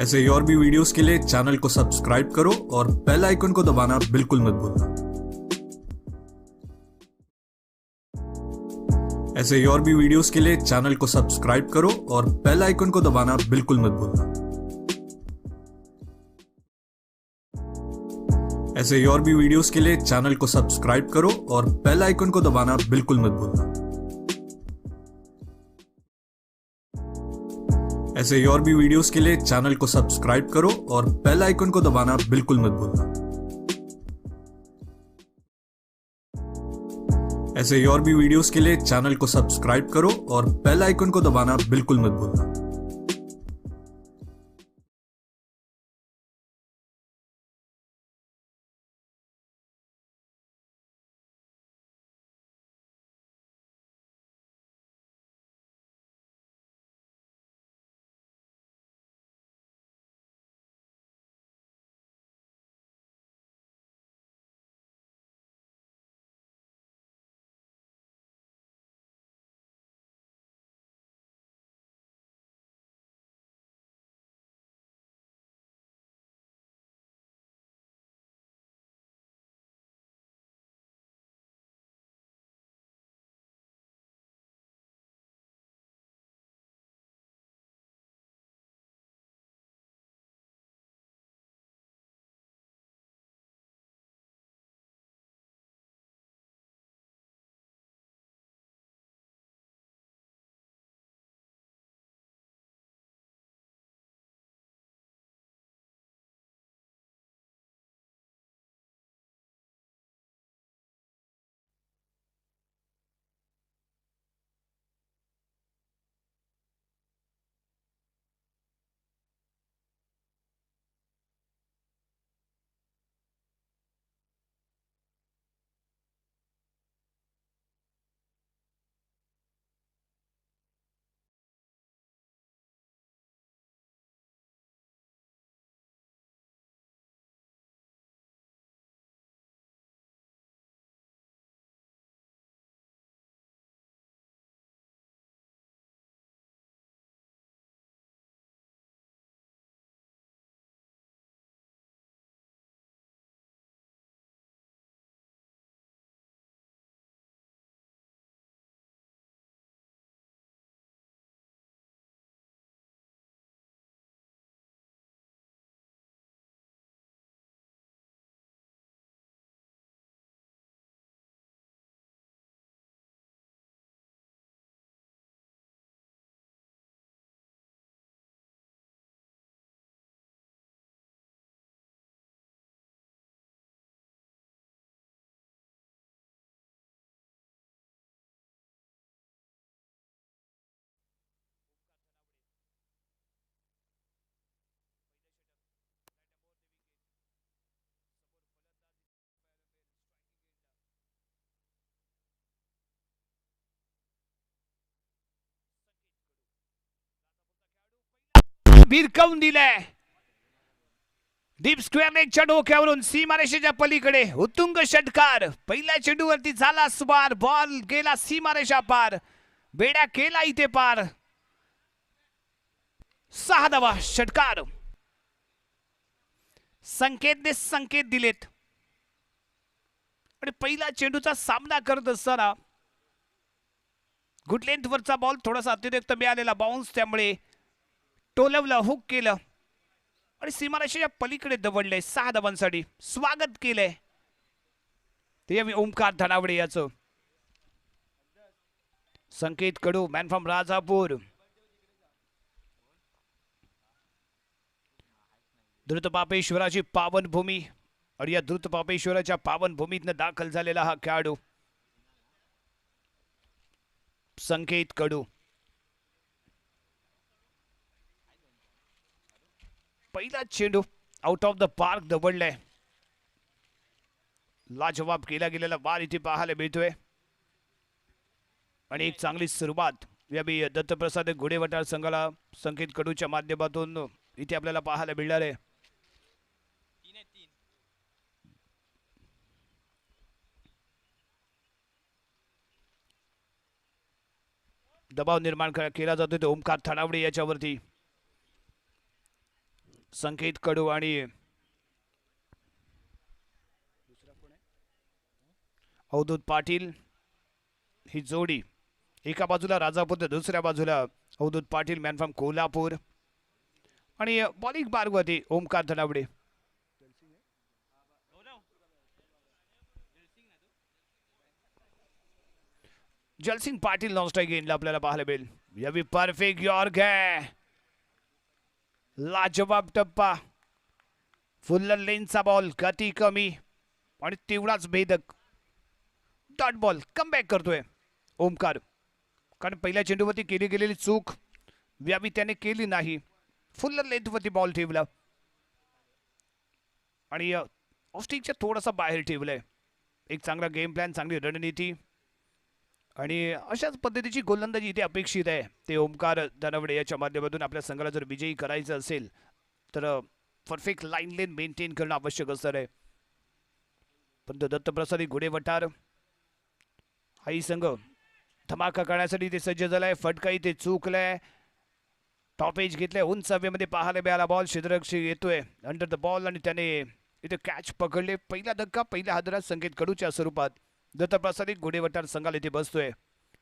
ऐसे ही और भी वीडियोस के लिए चैनल को सब्सक्राइब करो और बेल आइकन को दबाना बिल्कुल मत भूलना। ऐसे ही और भी वीडियोस के लिए चैनल को सब्सक्राइब करो और बेल आइकन को दबाना बिल्कुल मत भूलना। ऐसे ही और भी वीडियोस के लिए चैनल को सब्सक्राइब करो और बेल आइकन को दबाना बिल्कुल मत भूलना। ऐसे ही और भी वीडियोस के लिए चैनल को सब्सक्राइब करो और बेल आइकन को दबाना बिल्कुल मत भूलना। ऐसे ही और भी वीडियोस के लिए चैनल को सब्सक्राइब करो और बेल आइकन को दबाना बिल्कुल मत भूलना। भिरकावून दिलाय. डीप स्क्वेअर एक डोक्यावरून सीमारेषेच्या पलीकडे उत्तुंग षटकार. पहिल्या चेंडूवरती झाला स्वार. बॉल गेला सीमारेषा पार. बेड्या केला इथे पार. 6 धावा षटकार. संकेतने संकेत दिलेत आणि पहिला चेंडूचा सामना करत असताना गुड लेंथ वरचा बॉल थोडासा अतिरिक्त मिळालेला बाउन्स, त्यामुळे टोलवलं, हुक केलं आणि सीमारेषेच्या पलीकडे दवडले. 6 धावांसाठी स्वागत केलंय ते ओमकार धनावडे याचं. संकेत कडू, मॅन फ्रॉम राजापूर. द्रुतपापेश्वराची पावनभूमी आणि या द्रुतपापेश्वराच्या पावनभूमीतनं दाखल झालेला हा खेळाडू संकेत कडू. पहिला चेंडू आउट ऑफ द पार्क दवडलाय. लाजवाब केला गेलेला वार इथे पाहायला मिळतोय आणि एक चांगली सुरुवात या दत्तप्रसाद घोडेवटार संघाला संकेत कडूच्या माध्यमातून इथे आपल्याला पाहायला मिळणार आहे. दबाव निर्माण केला जातो ते ओमकार धनावडे याच्यावरती. संकेत कडू आणि अवधूत पाटील ही जोडी. एका बाजूला राजापूर तर दुसऱ्या बाजूला अवधूत पाटील मॅन फ्रॉम कोल्हापूर. आणि बॉलिंग मार्गवरती ओमकार धनावडे. जलसिंग पाटील नॉन स्ट्राईक गेंदला आपल्याला पाहायला मिळेल. यावी परफेक्ट यॉर्क आहे. लाजवाब टप्पा. फुल्ल लेनचा बॉल, गती कमी आणि तेवढाच भेदक. डॉट बॉल कमबॅक करतोय ओमकार. कारण पहिल्या चेंडूवरती केली गेलेली चूक व्यावी त्याने केली नाही. फुल्ल लेंथवरती बॉल ठेवला आणि ऑस्टिकच्या थोडासा बाहेर ठेवलंय. एक चांगला गेम प्लॅन, चांगली रणनीती आणि अशाच पद्धतीची गोलंदाजी इथे अपेक्षित आहे. ते ओमकार धनावडे याच्या माध्यमातून आपल्या संघाला जर विजयी करायचं असेल तर परफेक्ट लाईन लेन मेंटेन करणं आवश्यक असणार आहे. पण दत्तप्रसाद घोडे वटार हाही संघ धमाका करण्यासाठी ते सज्ज झालाय. फटका इथे चुकलाय. टॉप एज घेतलाय. उंच हवेमध्ये पाहायला मिळाला बॉल. क्षेत्ररक्षक येतोय अंडर द बॉल आणि त्याने इथे कॅच पकडले. पहिला धक्का पहिल्या हादरात संकेत कडूच्या स्वरूपात दत्तप्रसाद घोडे वटार संघाला इथे बसतोय.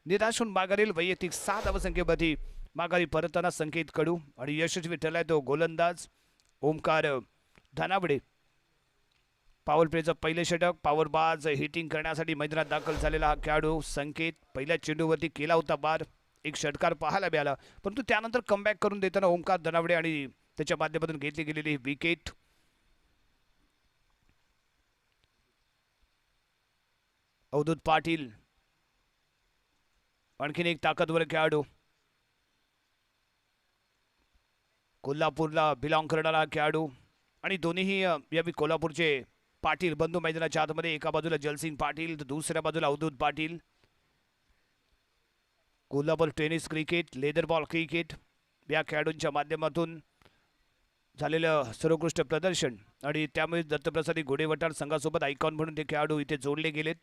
निराश होऊन माघारील वैयक्तिक 7 धावसंख्येमध्ये माघारी परतताना संकेत कडू आणि यशस्वी ठरलाय तो गोलंदाज ओमकार धनावडे. पॉवर प्लेचं पहिले षटक. पॉवर बाज हिटिंग करण्यासाठी मैदानात दाखल झालेला हा खेळाडू संकेत पहिल्या चेंडूवरती केला होता बार. एक षटकार पाहायला मिळाला परंतु त्यानंतर कमबॅक करून देताना ओमकार धनावडे आणि त्याच्या माध्यमातून घेतली गेलेली विकेट. अवधूत पाटील आणखीन एक ताकदवर खेळाडू. कोल्हापूरला बिलॉंग करणारा खेळाडू आणि दोन्हीही यावी कोल्हापूरचे पाटील बंधू मैदानाच्या आतमध्ये. एका बाजूला जलसिंग पाटील तर दुसऱ्या बाजूला Avdhoot Patil. Kolhapur tennis cricket, leather ball cricket या खेळाडूंच्या माध्यमातून झालेलं सर्वोत्कृष्ट प्रदर्शन आणि त्यामुळे दत्तप्रसाद घोडे वटार संघासोबत आयकॉन म्हणून ते खेळाडू इथे जोडले गेलेत.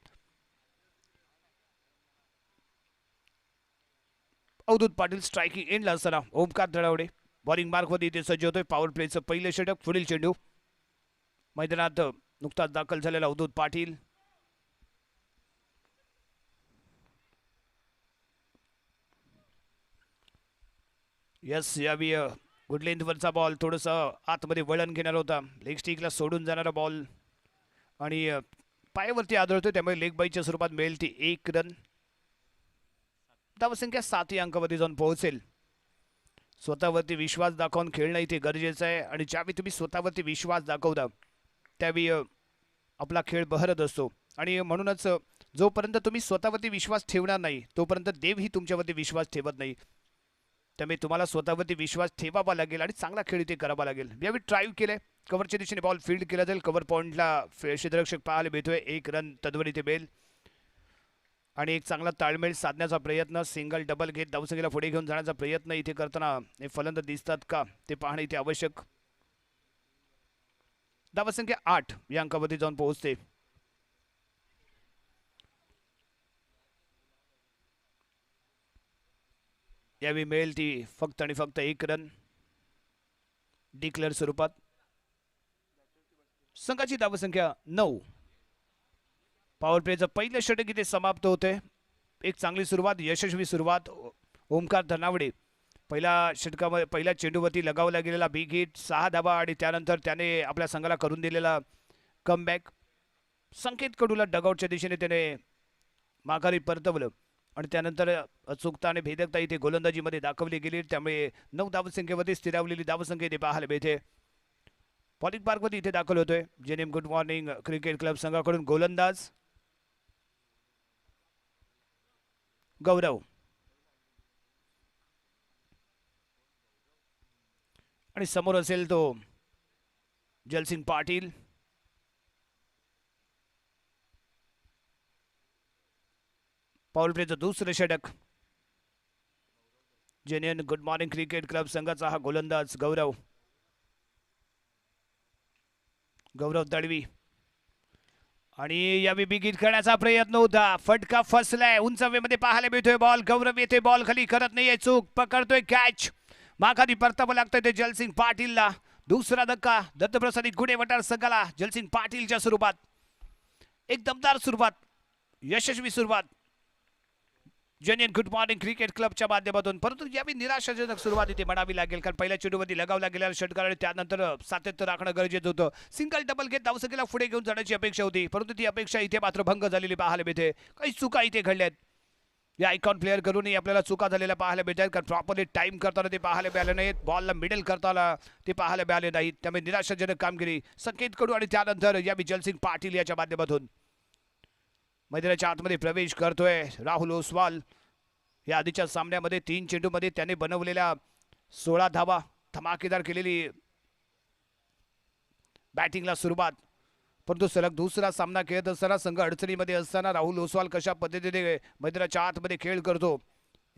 अवधूत पाटील स्ट्रायकिंग एंडला असताना ओमकार धनावडे बॉलिंग मार्कमध्ये इथे सज्ज होतोय. पॉवर प्लेचं पहिलं षटक. पुढील चेंडू मैदानात नुकताच दाखल झालेला अवधूत पाटील. यस यावी गुड लेंथवरचा बॉल. थोडंसं आतमध्ये वळण घेणार होता. लेग स्टिकला सोडून जाणारा बॉल आणि पायावरती आदळतोय त्यामुळे लेग बाईच्या स्वरूपात मिळेल ती 1 रन. धावसंख्या 7 या अंकावरती जाऊन पोहोचेल. स्वतःवरती विश्वास दाखवून खेळणं इथे गरजेचं आहे आणि ज्यावेळी तुम्ही स्वतःवरती विश्वास दाखवता त्यावेळी आपला खेळ बहरत असतो आणि म्हणूनच जोपर्यंत तुम्ही स्वतःवरती विश्वास ठेवणार नाही तोपर्यंत देवही तुमच्यावरती विश्वास ठेवत नाही. त्यामुळे तुम्हाला स्वतःवरती विश्वास ठेवावा लागेल आणि चांगला खेळ इथे करावा लागेल. यावेळी ड्राईव्ह केलंय. कव्हरच्या दिशेने बॉल फील्ड केला जाईल. कव्हर पॉईंटला क्षेत्ररक्षक पाहायला मिळतोय. 1 रन तद्वर इथे मिळेल आणि एक चांगला ताळमेळ साधण्याचा प्रयत्न. सिंगल डबल घेत धावसंख्येला पुढे घेऊन जाण्याचा प्रयत्न इथे करताना हे फलंदाज दिसतात का ते पाहणे इथे आवश्यक. धावसंख्या 8 या अंकावरती जाऊन पोहोचते. यावेळी मिळेल ती फक्त आणि फक्त 1 रन डिक्लेअर स्वरूपात. संघाची धावसंख्या 9. पॉवर प्लेचं पहिलं षटक इथे समाप्त होते. एक चांगली सुरुवात, यशस्वी सुरुवात. ओमकार धनावडे पहिल्या षटकामध्ये पहिल्या चेंडूवरती लगावला गेलेला बिग हिट 6 धावा आणि त्यानंतर त्याने आपल्या संघाला करून दिलेला कमबॅक. संकेत कडूला डगआउटच्या दिशेने त्याने माघारी परतवलं आणि त्यानंतर अचूकता आणि भेदकता इथे गोलंदाजीमध्ये दाखवली गेली. त्यामुळे 9 धावसंख्येवरती स्थिरावलेली धावसंख्या इथे पाहायला मिळते. बॉलिंग पार्कमध्ये इथे दाखल होतोय जेनेम गुड मॉर्निंग क्रिकेट क्लब संघाकडून गोलंदाज गौरव आणि समोर असेल तो जलसिंग पाटील. पॉवर प्लेचं दुसरं षटक. जेनेन गुड मॉर्निंग क्रिकेट क्लब संघाचा हा गोलंदाज गौरव दळवी आणि यावेळी बिगिट करण्याचा प्रयत्न होता. फटका फसलाय. उंच हवेमध्ये पाहायला मिळतोय बॉल. गौरव येते बॉल खाली करत नाहीये. चूक पकडतोय कॅच. माघारी परतावं लागतंय ते जलसिंग पाटीलला. दुसरा धक्का दत्तप्रसाद गुडे वटार संघाला जलसिंग पाटीलच्या स्वरूपात. एक दमदार सुरुवात, यशस्वी सुरुवात जेन्युइन गुड मॉर्निंग क्रिकेट क्लबच्या माध्यमातून. परंतु यावेळी निराशाजनक सुरुवात इथे म्हणावी लागेल, कारण पहिल्या चेंडूवरती लगावला गेलेला षटकार आणि त्यानंतर सातत्य राखणं गरजेचं होतं. सिंगल डबल घेत धावसंख्येला पुढे घेऊन जाण्याची अपेक्षा होती, परंतु ती अपेक्षा इथे मात्र भंग झालेली पाहायला मिळते. काही चुका इथे घडल्यात या आयकॉन प्लेअर करूनही आपल्याला चुका झालेल्या पाहायला मिळतात, कारण प्रॉपरली टाइम करताना ते पाहायला मिळाले नाहीत, बॉलला मिडल करताना ते पाहायला मिळाले नाहीत. त्यामुळे निराशाजनक कामगिरी संकेत कडू आणि त्यानंतर यावेळी जलसिंग पाटील याच्या माध्यमातून मैदानाच्या आतमध्ये प्रवेश करतोय राहुल ओसवाल. या आधीच्या सामन्यामध्ये 3 चेंडूमध्ये त्याने बनवलेल्या 16 धावा, धमाकेदार केलेली बॅटिंगला सुरुवात. परंतु सलग दुसरा सामना खेळत असताना संघ अडचणीमध्ये असताना राहुल ओसवाल कशा पद्धतीने मैदानाच्या आतमध्ये खेळ करतो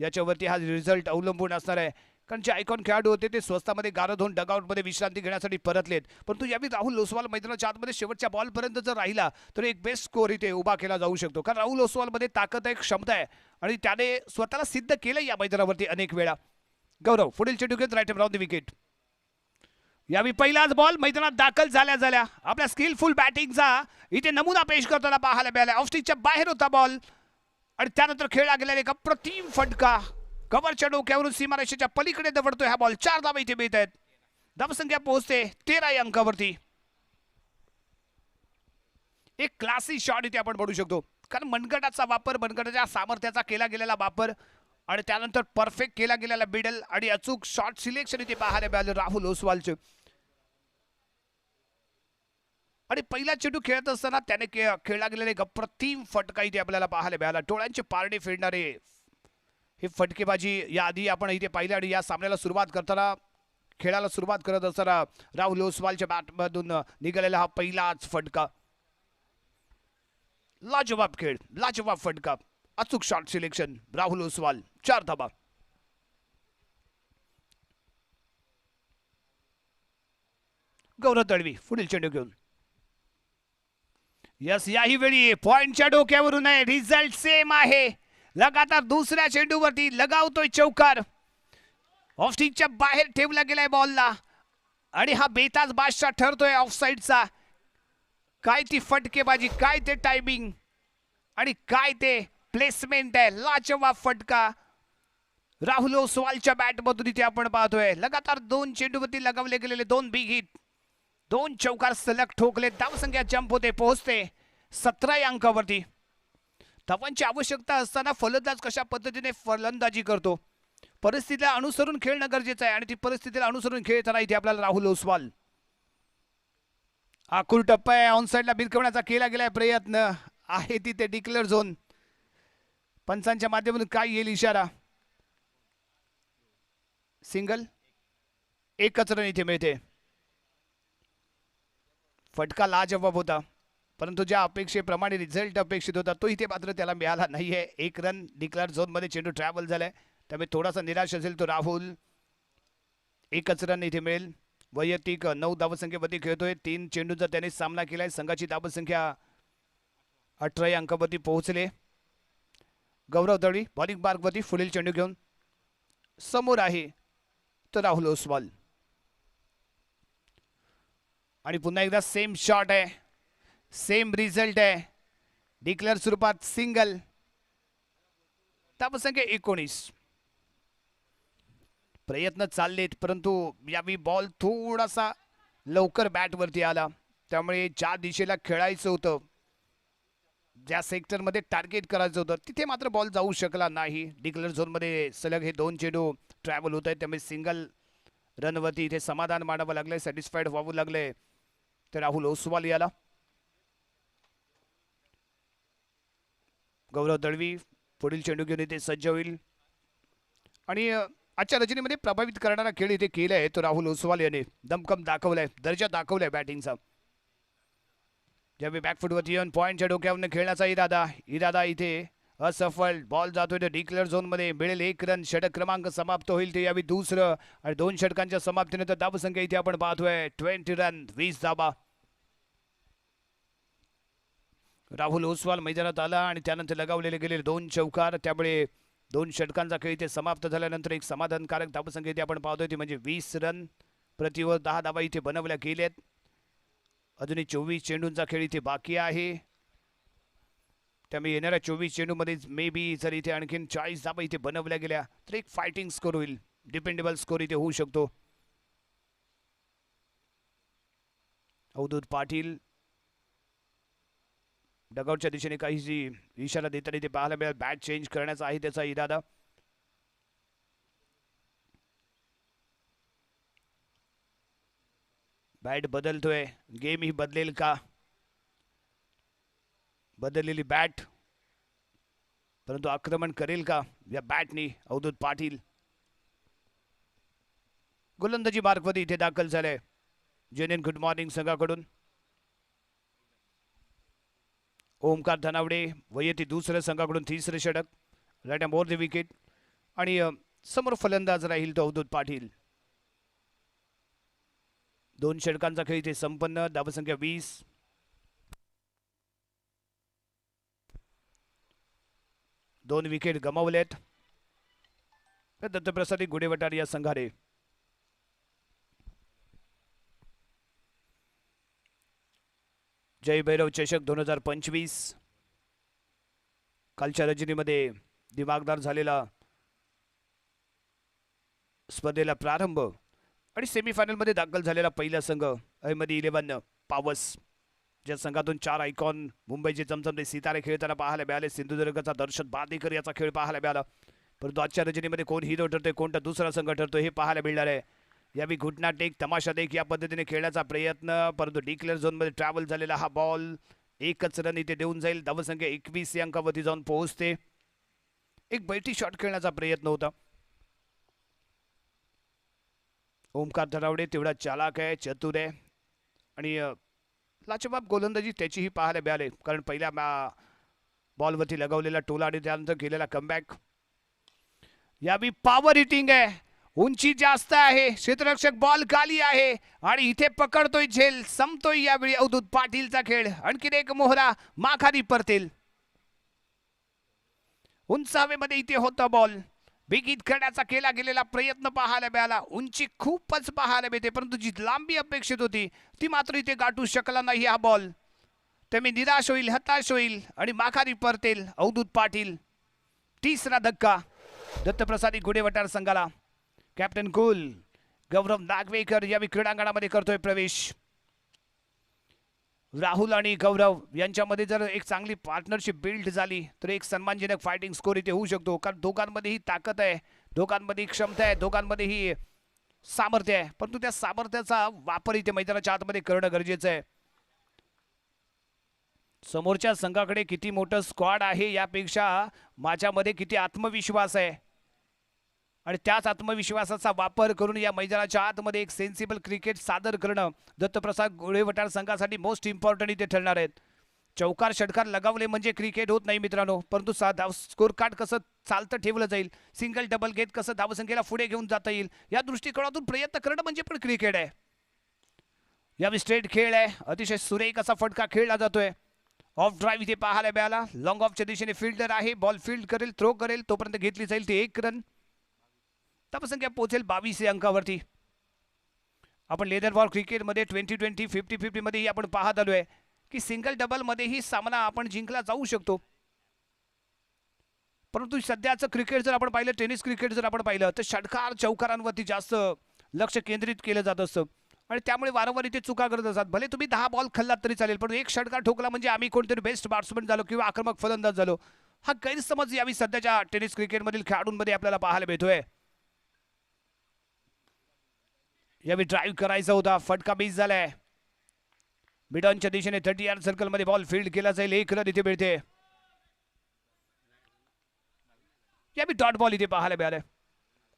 याच्यावरती हा रिझल्ट अवलंबून असणार आहे, कारण जे आयकॉन खेळाडू होते ते स्वस्तामध्ये गारद होऊन डगआउटमध्ये विश्रांती घेण्यासाठी परतलेत. परंतु यावेळी राहुल ओसवाल मैदानाच्या आतमध्ये शेवटच्या बॉलपर्यंत जर राहिला तर एक बेस्ट स्कोर इथे उभा केला जाऊ शकतो, कारण राहुल ओसवालमध्ये ताकद आहे, क्षमता आहे आणि त्याने स्वतःला सिद्ध केलं या मैदानावरती अनेक वेळा. गौरव पुढील चेंडू घेत राईट राऊंड द विकेट. यावेळी पहिलाच बॉल मैदानात दाखल झाल्या आपल्या स्किलफुल बॅटिंगचा इथे नमुना पेश करताना पाहायला मिळाला. ऑफस्टिकच्या बाहेर होता बॉल आणि त्यानंतर खेळला गेलेला एक अप्रतिम फटका कव्हरच्या डोक्यावरून सीमारेषेच्या पलीकडे दवडतोय हा बॉल. 4 धावा इथे मिळत आहेत, धावसंख्या पोहोचते 13 या अंकावरती. एक क्लासी शॉट इथे आपण म्हणू शकतो, कारण मनगटाचा वापर, मनगटाच्या सामर्थ्याचा केला गेलेला वापर आणि त्यानंतर परफेक्ट केला गेलेला मिडल आणि अचूक शॉट सिलेक्शन इथे पाहायला मिळालं राहुल ओसवालचे. आणि पहिला चेंडू खेळत असताना त्याने खेळला गेलेला एक अप्रतिम फटका इथे आपल्याला पाहायला मिळाला. टोळ्यांचे पारडे फेडणारे हे फटकेबाजी या आधी आपण इथे पाहिलं आणि या सामन्याला सुरुवात करताना, खेळाला सुरुवात करत असताना राहुल ओसवालच्या बॅटमधून निघालेला हा पहिलाच फटका. लाजवाब खेळ, लाजवाब फटका, अचूक शॉट सिलेक्शन राहुल ओसवाल. 4 धावा. गौरव दळवी पुढील चेंडू घेऊन. यस, याही वेळी पॉइंटच्या डोक्यावरून आहे, रिझल्ट सेम आहे. लगातार दुसऱ्या चेंडूवरती लगावतोय चौकार. ऑफस्टिकच्या बाहेर ठेवला गेलाय बॉलला आणि हा बेताज बादशाह ठरतोय ऑफसाईडचा. काय ती फटकेबाजी, काय ते टायमिंग आणि काय ते प्लेसमेंट आहे. लाजवाब फटका राहुल ओसवालच्या बॅटमधून इथे आपण पाहतोय. लगातार 2 चेंडूवरती लगावले गेलेले 2 बिग हिट, 2 चौकार सलग ठोकले. धावसंख्या जंप होते, पोहोचते 17 या अंकावरती. धावांची आवश्यकता असताना फलंदाज कशा पद्धतीने फलंदाजी करतो, परिस्थितीला अनुसरून खेळणं गरजेचं आहे आणि ती परिस्थितीला अनुसरून खेळताना इथे आपल्याला राहुल ओसवाल. आखूर टप्पा आहे, ऑन साईडला भिरकवण्याचा केला गेलाय प्रयत्न आहे तिथे डिक्लेअर झोन. पंचांच्या माध्यमातून काय येईल इशारा? सिंगल, एकच रन इथे मिळते. फटका लाजवाब होता, परंतु ज्या अपेक्षेप्रमाणे रिझल्ट अपेक्षित होता तो इथे मात्र त्याला मिळाला नाहीये. 1 रन डिक्लेअर झोनमध्ये चेंडू ट्रॅव्हल झालाय, त्यामुळे थोडासा निराश असेल तो राहुल. एकच रन इथे मिळेल. वैयक्तिक 9 धावसंख्येवरती खेळतोय. 3 चेंडूंचा त्याने सामना केलाय. संघाची धावसंख्या 18 या अंकावरती पोहोचले. गौरव दळवी बॉलिंग मार्कवरती पुढील चेंडू घेऊन. समोर आहे तो राहुल ओसवाल आणि पुन्हा एकदा सेम शॉट आहे, सेम रिझल्ट आहे. डिक्लेअर स्वरूपात सिंगल. धावसंख्या 19. प्रयत्न चाललेत, परंतु यावेळी बॉल थोडासा लवकर बॅटवरती आला, त्यामुळे ज्या दिशेला खेळायचं होतं, ज्या सेक्टरमध्ये टार्गेट करायचं होतं, तिथे मात्र बॉल जाऊ शकला नाही. डिक्लेअर झोनमध्ये सलग हे 2 चेंडू ट्रॅव्हल होत आहेत, त्यामुळे सिंगल रनवरती इथे समाधान मानावं लागलंय, सॅटिस्फाईड व्हावं लागलंय तर राहुल ओसवाल याला. गौरव दळवी पुढील चेंडू घेऊन इथे सज्ज होईल आणि आजच्या रचनेमध्ये प्रभावित करणारा खेळ इथे केलाय तो राहुल ओसवाल याने. दमकम दाखवलाय, दर्जा दाखवलाय बॅटिंगचा. ज्यावेळी बॅकफुटवरती येऊन पॉईंटच्या डोक्यावरून खेळण्याचा इरादा इथे असफल. बॉल जातोय डिक्लेअर झोनमध्ये. मिळेल 1 रन. षटक क्रमांक समाप्त होईल ते यावेळी दुसरं आणि 2 षटकांच्या समाप्तीनंतर धावसंख्या इथे आपण पाहतोय 20 रन 20 धावा. राहुल ओसवाल मैदानात आला आणि त्यानंतर लगावलेले गेले 2 चौकार, त्यामुळे 2 षटकांचा खेळ इथे समाप्त झाल्यानंतर एक समाधानकारक धावसंख्या इथे आपण पाहतोय ती म्हणजे 20 रन प्रति ओव्हर 10 धावा इथे बनवल्या गेल्यात. अजूनही 24 चेंडूंचा खेळ इथे बाकी आहे. त्यामुळे येणाऱ्या 24 चेंडूमध्येच मे बी जर इथे आणखीन 40 धावा इथे बनवल्या गेल्या तर एक फायटिंग स्कोर होईल. डिपेंडेबल स्कोर इथे होऊ शकतो. अवधूत पाटील डगआउटच्या दिशेने काही इशारा देताना इथे पाहायला मिळेल. बॅट चेंज करण्याचा आहे त्याचा इरादा. बॅट बदलतोय. गेम ही बदलेल का? बदललेली बॅट परंतु आक्रमण करेल का या बॅटनी अवधूत पाटील? गोलंदाजी मार्कमध्ये इथे दाखल झाले. जेनेन गुड मॉर्निंग संघाकडून ओमकार धनावडे वैयक्तिक दुसरं संघाकडून तिसरं षटक. राईट मोर द विकेट आणि समोर फलंदाज राहील तो अवधूत पाटील. 2 षटकांचा खेळ इथे संपन्न. धावसंख्या 20. दोन विकेट गमावलेत दत्तप्रसाद गुडेवटार या संघाने. जय भैरव चषक 2025 कालच्या रजनीमध्ये दिमागदार झालेला स्पर्धेला प्रारंभ आणि सेमीफायनल मध्ये दाखल झालेला पहिला संघ अहमदी 11 पावस, ज्या संघातून 4 आयकॉन मुंबईचे चमचमते सितारे खेळताना पाहायला मिळाले. सिंधुदुर्गचा दर्शक बादेकर याचा खेळ पाहायला मिळाला. परंतु आजच्या रजनीमध्ये कोण हिरो ठरतोय, कोणता दुसरा संघ ठरतोय हे पाहायला मिळणार आहे. यावेळी घुटना टेक तमाशा देख या पद्धतीने खेळण्याचा प्रयत्न, परंतु डिक्लेअर झोनमध्ये ट्रॅव्हल झालेला हा बॉल एकच रन इथे देऊन जाईल. धावसंख्या 21 या अंकावरती जाऊन पोहोचते. एक बैठी शॉट खेळण्याचा प्रयत्न होता. ओमकार धनावडे तेवढा चालाक आहे, चतुर आहे आणि लाजवाब गोलंदाजी त्याचीही पाहायला मिळाले. कारण पहिल्या बॉलवरती लगावलेला टोला आणि त्यानंतर केलेला कमबॅक. यावेळी पॉवर हिटिंग आहे, उंची जास्त आहे, क्षेत्ररक्षक बॉल खाली आहे आणि इथे पकडतोय झेल. संपतोय यावेळी अवधूत पाटीलचा खेळ. आणखीन एक मोहरा माघारी परतेल. उंच हवेमध्ये इथे होता बॉल. बिगित करण्याचा केला गेलेला प्रयत्न पाहायला मिळाला. उंची खूपच पाहायला मिळते, परंतु जी लांबी अपेक्षित होती ती मात्र इथे गाठू शकला नाही हा बॉल. त्यामुळे निराश होईल, हताश होईल आणि माघारी परतेल अवधूत पाटील. तिसरा धक्का दत्तप्रसाद गुडेवटार संघाला. कॅप्टन कुल गौरव नागवेकर यावेळी क्रीडांगणामध्ये करतोय प्रवेश. राहुल आणि गौरव यांच्यामध्ये जर एक चांगली पार्टनरशिप बिल्ड झाली तर एक सन्मानजनक फायटिंग स्कोर इथे होऊ शकतो. कारण दोघांमध्ये ही ताकद आहे, दोघांमध्ये क्षमता आहे, दोघांमध्ये ही सामर्थ्य आहे, परंतु त्या सामर्थ्याचा वापर इथे मैदानाच्या आतमध्ये करणं गरजेचं आहे. समोरच्या संघाकडे किती मोठं स्क्वॉड आहे यापेक्षा माझ्यामध्ये किती आत्मविश्वास आहे आणि त्याच आत्मविश्वासाचा वापर करून या मैदानाच्या आतमध्ये एक सेन्सिबल क्रिकेट सादर करणं दत्तप्रसाद गुडेवटार संघासाठी मोस्ट इम्पॉर्टंट इथे ठरणार आहेत. चौकार षटकार लगावले म्हणजे क्रिकेट होत नाही मित्रांनो, परंतु स्कोर कार्ड कसं चालतं ठेवलं जाईल, सिंगल डबल घेत कसं धावसंख्येला पुढे घेऊन जाता येईल या दृष्टिकोनातून प्रयत्न करणं म्हणजे पण क्रिकेट आहे. यावेळी स्ट्रेट खेळ आहे, अतिशय सुरेख असा फटका खेळला जातोय. ऑफ ड्राईव्ह इथे पाहायला मिळाला. लॉंग ऑफच्या दिशेने फिल्डर आहे, बॉल फील्ड करेल, थ्रो करेल, तोपर्यंत घेतली जाईल ती 1 रन. धावसंख्या पोहोचेल 22 या अंकावरती. आपण लेदर बॉल क्रिकेटमध्ये 20-20 50-50 मध्येही आपण पाहत आलोय की सिंगल डबल मध्येही सामना आपण जिंकला जाऊ शकतो. परंतु सध्याचं क्रिकेट जर आपण पाहिलं, टेनिस क्रिकेट जर आपण पाहिलं तर षटकार चौकारांवरती जास्त लक्ष केंद्रित केलं जात असतं आणि त्यामुळे वारंवार इथे चुका करत असतात. भले तुम्ही 10 बॉल खाल्लात तरी चालेल, पण एक षटकार ठोकला म्हणजे आम्ही कोणतरी बेस्ट बॅट्समन झालो किंवा आक्रमक फलंदाज झालो, हा गैरसमज यावेळी सध्याच्या टेनिस क्रिकेटमधील खेळाडूंमध्ये आपल्याला पाहायला मिळतोय. यावेळी ड्राईव्ह करायचा होता, फटका मिस झालाय. मिडॉनच्या दिशेने 30 यार्ड सर्कल मध्ये बॉल फील्ड केला जाईल. 1 रन इथे मिळते. यावेळी डॉट बॉल इथे पाहायला मिळालाय.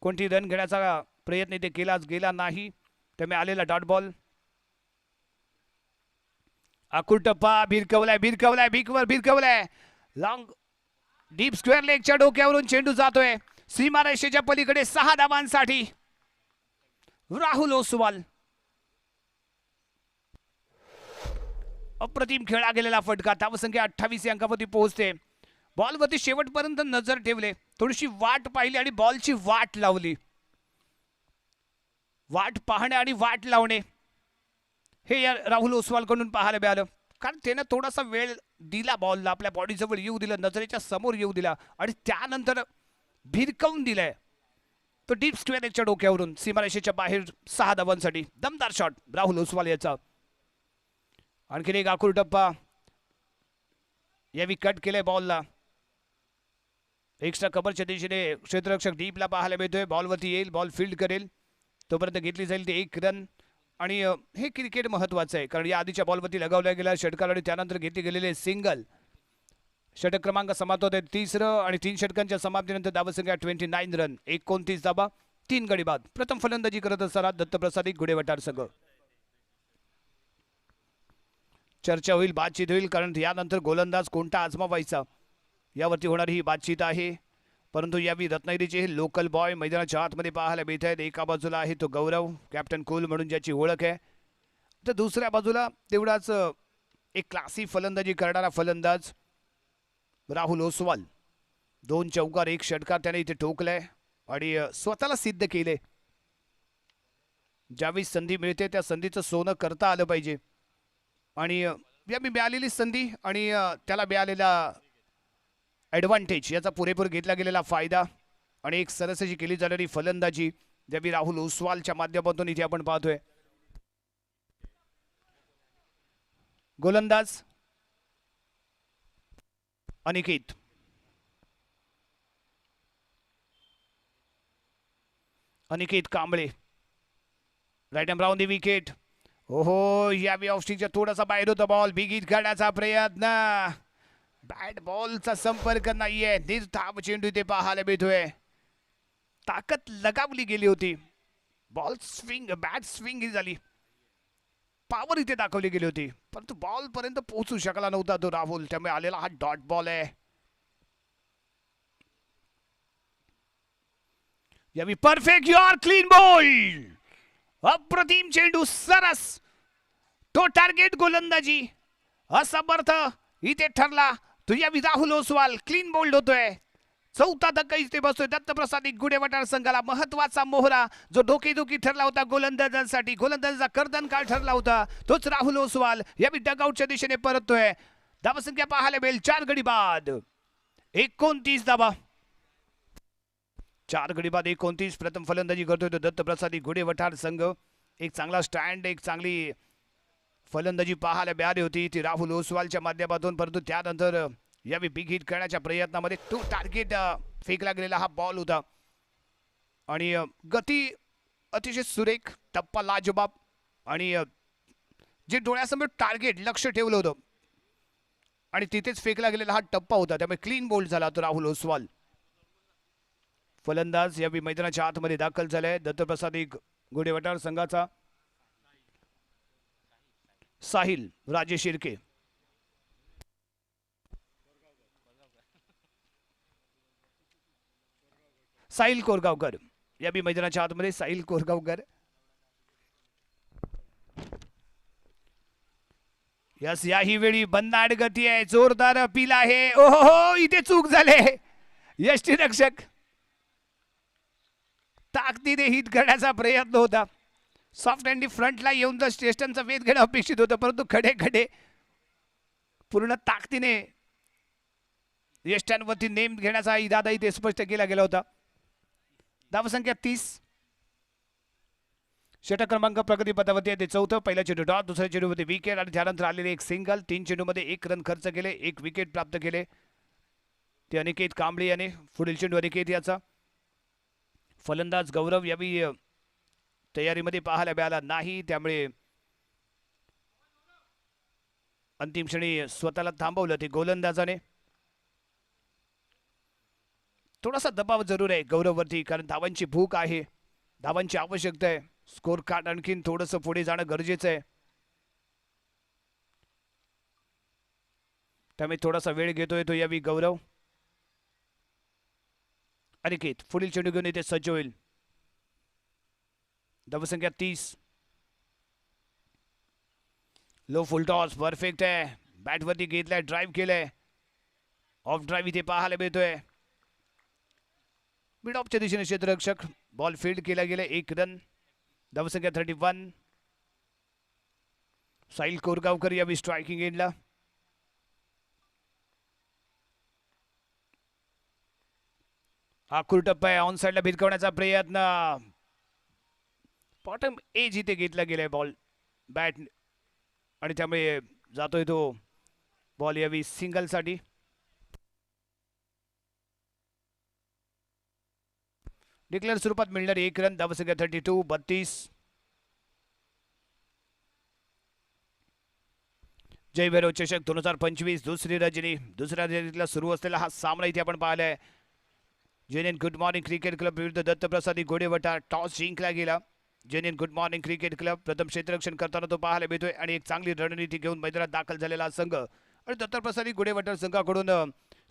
कोणती रन घेण्याचा प्रयत्न इथे केलाच गेला नाही, त्यामुळे आलेला डॉट बॉल. आकुर टप्पा भिरकवलाय, भिरकवलाय, भिरकवलाय. लॉंग डीप स्क्वेअर लेगच्या डोक्यावरून चेंडू जातोय सीमारेषेच्या पलीकडे 6 धावांसाठी. राहुल ओसवाल. अप्रतिम खेळला गेलेला फटका. धावसंख्या 28 अंकावरती पोहोचते. बॉलवरती शेवटपर्यंत नजर ठेवले, थोडीशी वाट पाहिली आणि बॉलची वाट लावली. वाट पाहणे आणि वाट लावणे हे या राहुल ओसवालकडून पाहायला मिळालं. कारण त्यानं थोडासा वेळ दिला बॉलला, आपल्या बॉडीजवळ येऊ दिला, नजरेच्या समोर येऊ दिला आणि त्यानंतर भिरकवून दिलाय तो डीप स्क्वेअर एकच्या डोक्यावरून सीमारेषेच्या बाहेर 6 धावांसाठी. दमदार शॉट राहुल ओसवाल याचा. आणखीन एक आखूर टप्पा यावी कट केलंय बॉलला. एक्स्ट्रा कव्हरच्या दिशेने क्षेत्ररक्षक डीपला पाहायला मिळतोय. बॉलवरती येईल, बॉल फील्ड करेल, तोपर्यंत घेतली जाईल ते 1 रन. आणि हे क्रिकेट महत्वाचं आहे कारण या आधीच्या बॉलवरती लगावला गेला षटकार आणि त्यानंतर घेतली गेलेले सिंगल. षटक क्रमांक समाप्त होते 30 आणि 3 षटकांच्या समाप्तीनंतर धावसंख्या 29 रन, 29 धावा, 3 गडी बाद. प्रथम फलंदाजी करत असताना दत्तप्रसाद गुडेवटार संघ. चर्चा होईल, बातचीत होईल कारण यानंतर गोलंदाज कोणता आजमावायचा यावरती होणारी ही बातचीत आहे. परंतु यावी रत्नागिरीचे हे लोकल बॉय मैदानाच्या आतमध्ये पाहायला मिळत आहेत. एका बाजूला आहे तो गौरव, कॅप्टन कूल म्हणून ज्याची ओळख आहे, तर दुसऱ्या बाजूला तेवढाच एक क्लासी फलंदाजी करणारा फलंदाज राहुल ओसवाल. 2 चौकार 1 षटकार त्याने इथे ठोकलाय आणि स्वतःला सिद्ध केले. ज्यावेळी संधी मिळते त्या संधीचं सोनं करता आलं पाहिजे आणि यावी मिळालेली संधी आणि त्याला मिळालेला ॲडव्हान्टेज याचा पुरेपूर घेतला गेलेला फायदा आणि एक सरसची केली जाणारी फलंदाजी ज्यावेळी राहुल ओसवालच्या माध्यमातून इथे आपण पाहतोय. गोलंदाज Aniket. Aniket Kamble right arm round the wicket. ओहो, यावेळी ऑफस्टिकच्या थोडासा बाहेर होता बॉल. बिगीत करण्याचा प्रयत्न, बॅट बॉलचा संपर्क नाहीये. निर्धाव चेंडू इथे पाहायला मिळतोय. ताकद लगावली गेली होती. बॉल स्विंग, बॅट स्विंग ही झाली, पॉवर इथे दाखवली गेली होती परंतु बॉल पर्यंत पोहोचू शकला नव्हता तो राहुल. त्यामुळे आलेला हा डॉट बॉल आहे. यावी परफेक्ट युअर क्लीन बॉल. अप्रतिम चेंडू, सरस तो टार्गेट गोलंदाजी असमर्थ इथे ठरला. तो यावी राहुल ओसवाल क्लीन बोल्ड होतोय. 4था धक्का इथे बसतोय दत्तप्रसाद गुडेवटार संघाला. महत्वाचा मोहरा जो डोकेदुखी ठरला होता गोलंदाजांसाठी, गोलंदाजाचा कर्दन काळ ठरला होता, तोच राहुल ओसवाल यावी डगआउटच्या दिशेने परततोय. धावसंख्या पाहायला मिळेल 4 गडी बाद, 29 धावा. 4 गडी बाद 29. प्रथम फलंदाजी करतोय तो दत्तप्रसाद गुडेवटार संघ. एक चांगला स्टँड, एक चांगली फलंदाजी पाहायला मिळाली होती ती राहुल ओसवालच्या माध्यमातून. परंतु त्यानंतर यावेळी बिग हिट करण्याच्या प्रयत्नामध्ये तो टार्गेट फेकला गेलेला हा बॉल होता आणि गती अतिशय सुरेख, टप्पा लाजबाब आणि जे डोळ्यासमोर टार्गेट लक्ष ठेवलं होतं आणि तिथेच फेकला गेलेला हा टप्पा होता. त्यामुळे क्लीन बोल्ड झाला तो राहुल ओसवाल. फलंदाज यावेळी मैदानाच्या आतमध्ये दाखल झालाय दत्तप्रसाद गुडेवटार संघाचा साहिल राजेश शिर्के. साहिल कोरगावकर यावेळी मैदानाच्या आतमध्ये. साहिल कोरगावकर, यस, याही वेळी बंदाड गती आहे, जोरदार अपील आहे. ओहो, इथे चूक झाले. यष्टीरक्षक ताकदीने हिट करण्याचा प्रयत्न होता. सॉफ्ट हँडी फ्रंटला येऊन जर स्टेशनचा वेध घेणं अपेक्षित होतं परंतु खडे खडे पूर्ण ताकदीने यष्ट्यांवरती नेम घेण्याचा इरादा इथे स्पष्ट केला गेला होता. धावसंख्या 30. षटक क्रमांक प्रगतीपथावरती आहे ते 4थं. पहिला चेंडू डॉट, दुसऱ्या चेंडूमध्ये विकेट आणि त्यानंतर आलेले एक सिंगल. 3 चेंडूमध्ये 1 रन खर्च केले, 1 विकेट प्राप्त केले ते अनिकेत कांबळे याने. पुढील चेंडू अनिकेत याचा. फलंदाज गौरव यावेळी तयारीमध्ये पाहायला मिळाला नाही, त्यामुळे अंतिम क्षणी स्वतःला थांबवलं ते गोलंदाजाने. थोडासा दबाव जरूर आहे गौरववरती कारण धावांची भूक आहे, धावांची आवश्यकता आहे. स्कोर कार्ड आणखीन थोडंसं पुढे जाणं गरजेचं आहे, त्यामुळे थोडासा वेळ घेतोय तो यावी गौरव. अनिकेत पुढील चेंडू घेऊन इथे सज्ज होईल. धावसंख्या 30. लो फुल टॉस परफेक्ट आहे. बॅटवरती घेतलाय, ड्राईव्ह केलंय, ऑफ ड्राईव्ह इथे पाहायला मिळतोय. मिड ऑफच्या दिशेने क्षेत्ररक्षक, बॉल फील्ड केला गेला, 1 रन. धावसंख्या 31. साहिल कोरगावकर यावेळी स्ट्रायकिंग एंडला. आखूर टप्पा आहे. ऑन साइडला भिरकवण्याचा प्रयत्न. बॉटम एज इथे घेतला गेलाय बॉल बॅट आणि त्यामुळे जातोय तो बॉल यावी सिंगल साठी. डिक्लेअर स्वरूपात मिळणार 1 रन. धावसंख्या 32. 32. जय भैरव चषक 2025 दुसरी रजनी. दुसऱ्या रजनीला सुरू असलेला हा सामना इथे आपण पाहिलाय. जेनेन गुड मॉर्निंग क्रिकेट क्लब विरुद्ध दत्तप्रसादी गोडेवटा. टॉस जिंकला गेला. जेनेन गुड मॉर्निंग क्रिकेट क्लब प्रथम क्षेत्ररक्षण करताना तो पाहायला मिळतोय आणि एक चांगली रणनीती घेऊन मैदानात दाखल झालेला संघ आणि दत्तप्रसादी गोडेवटा संघाकडून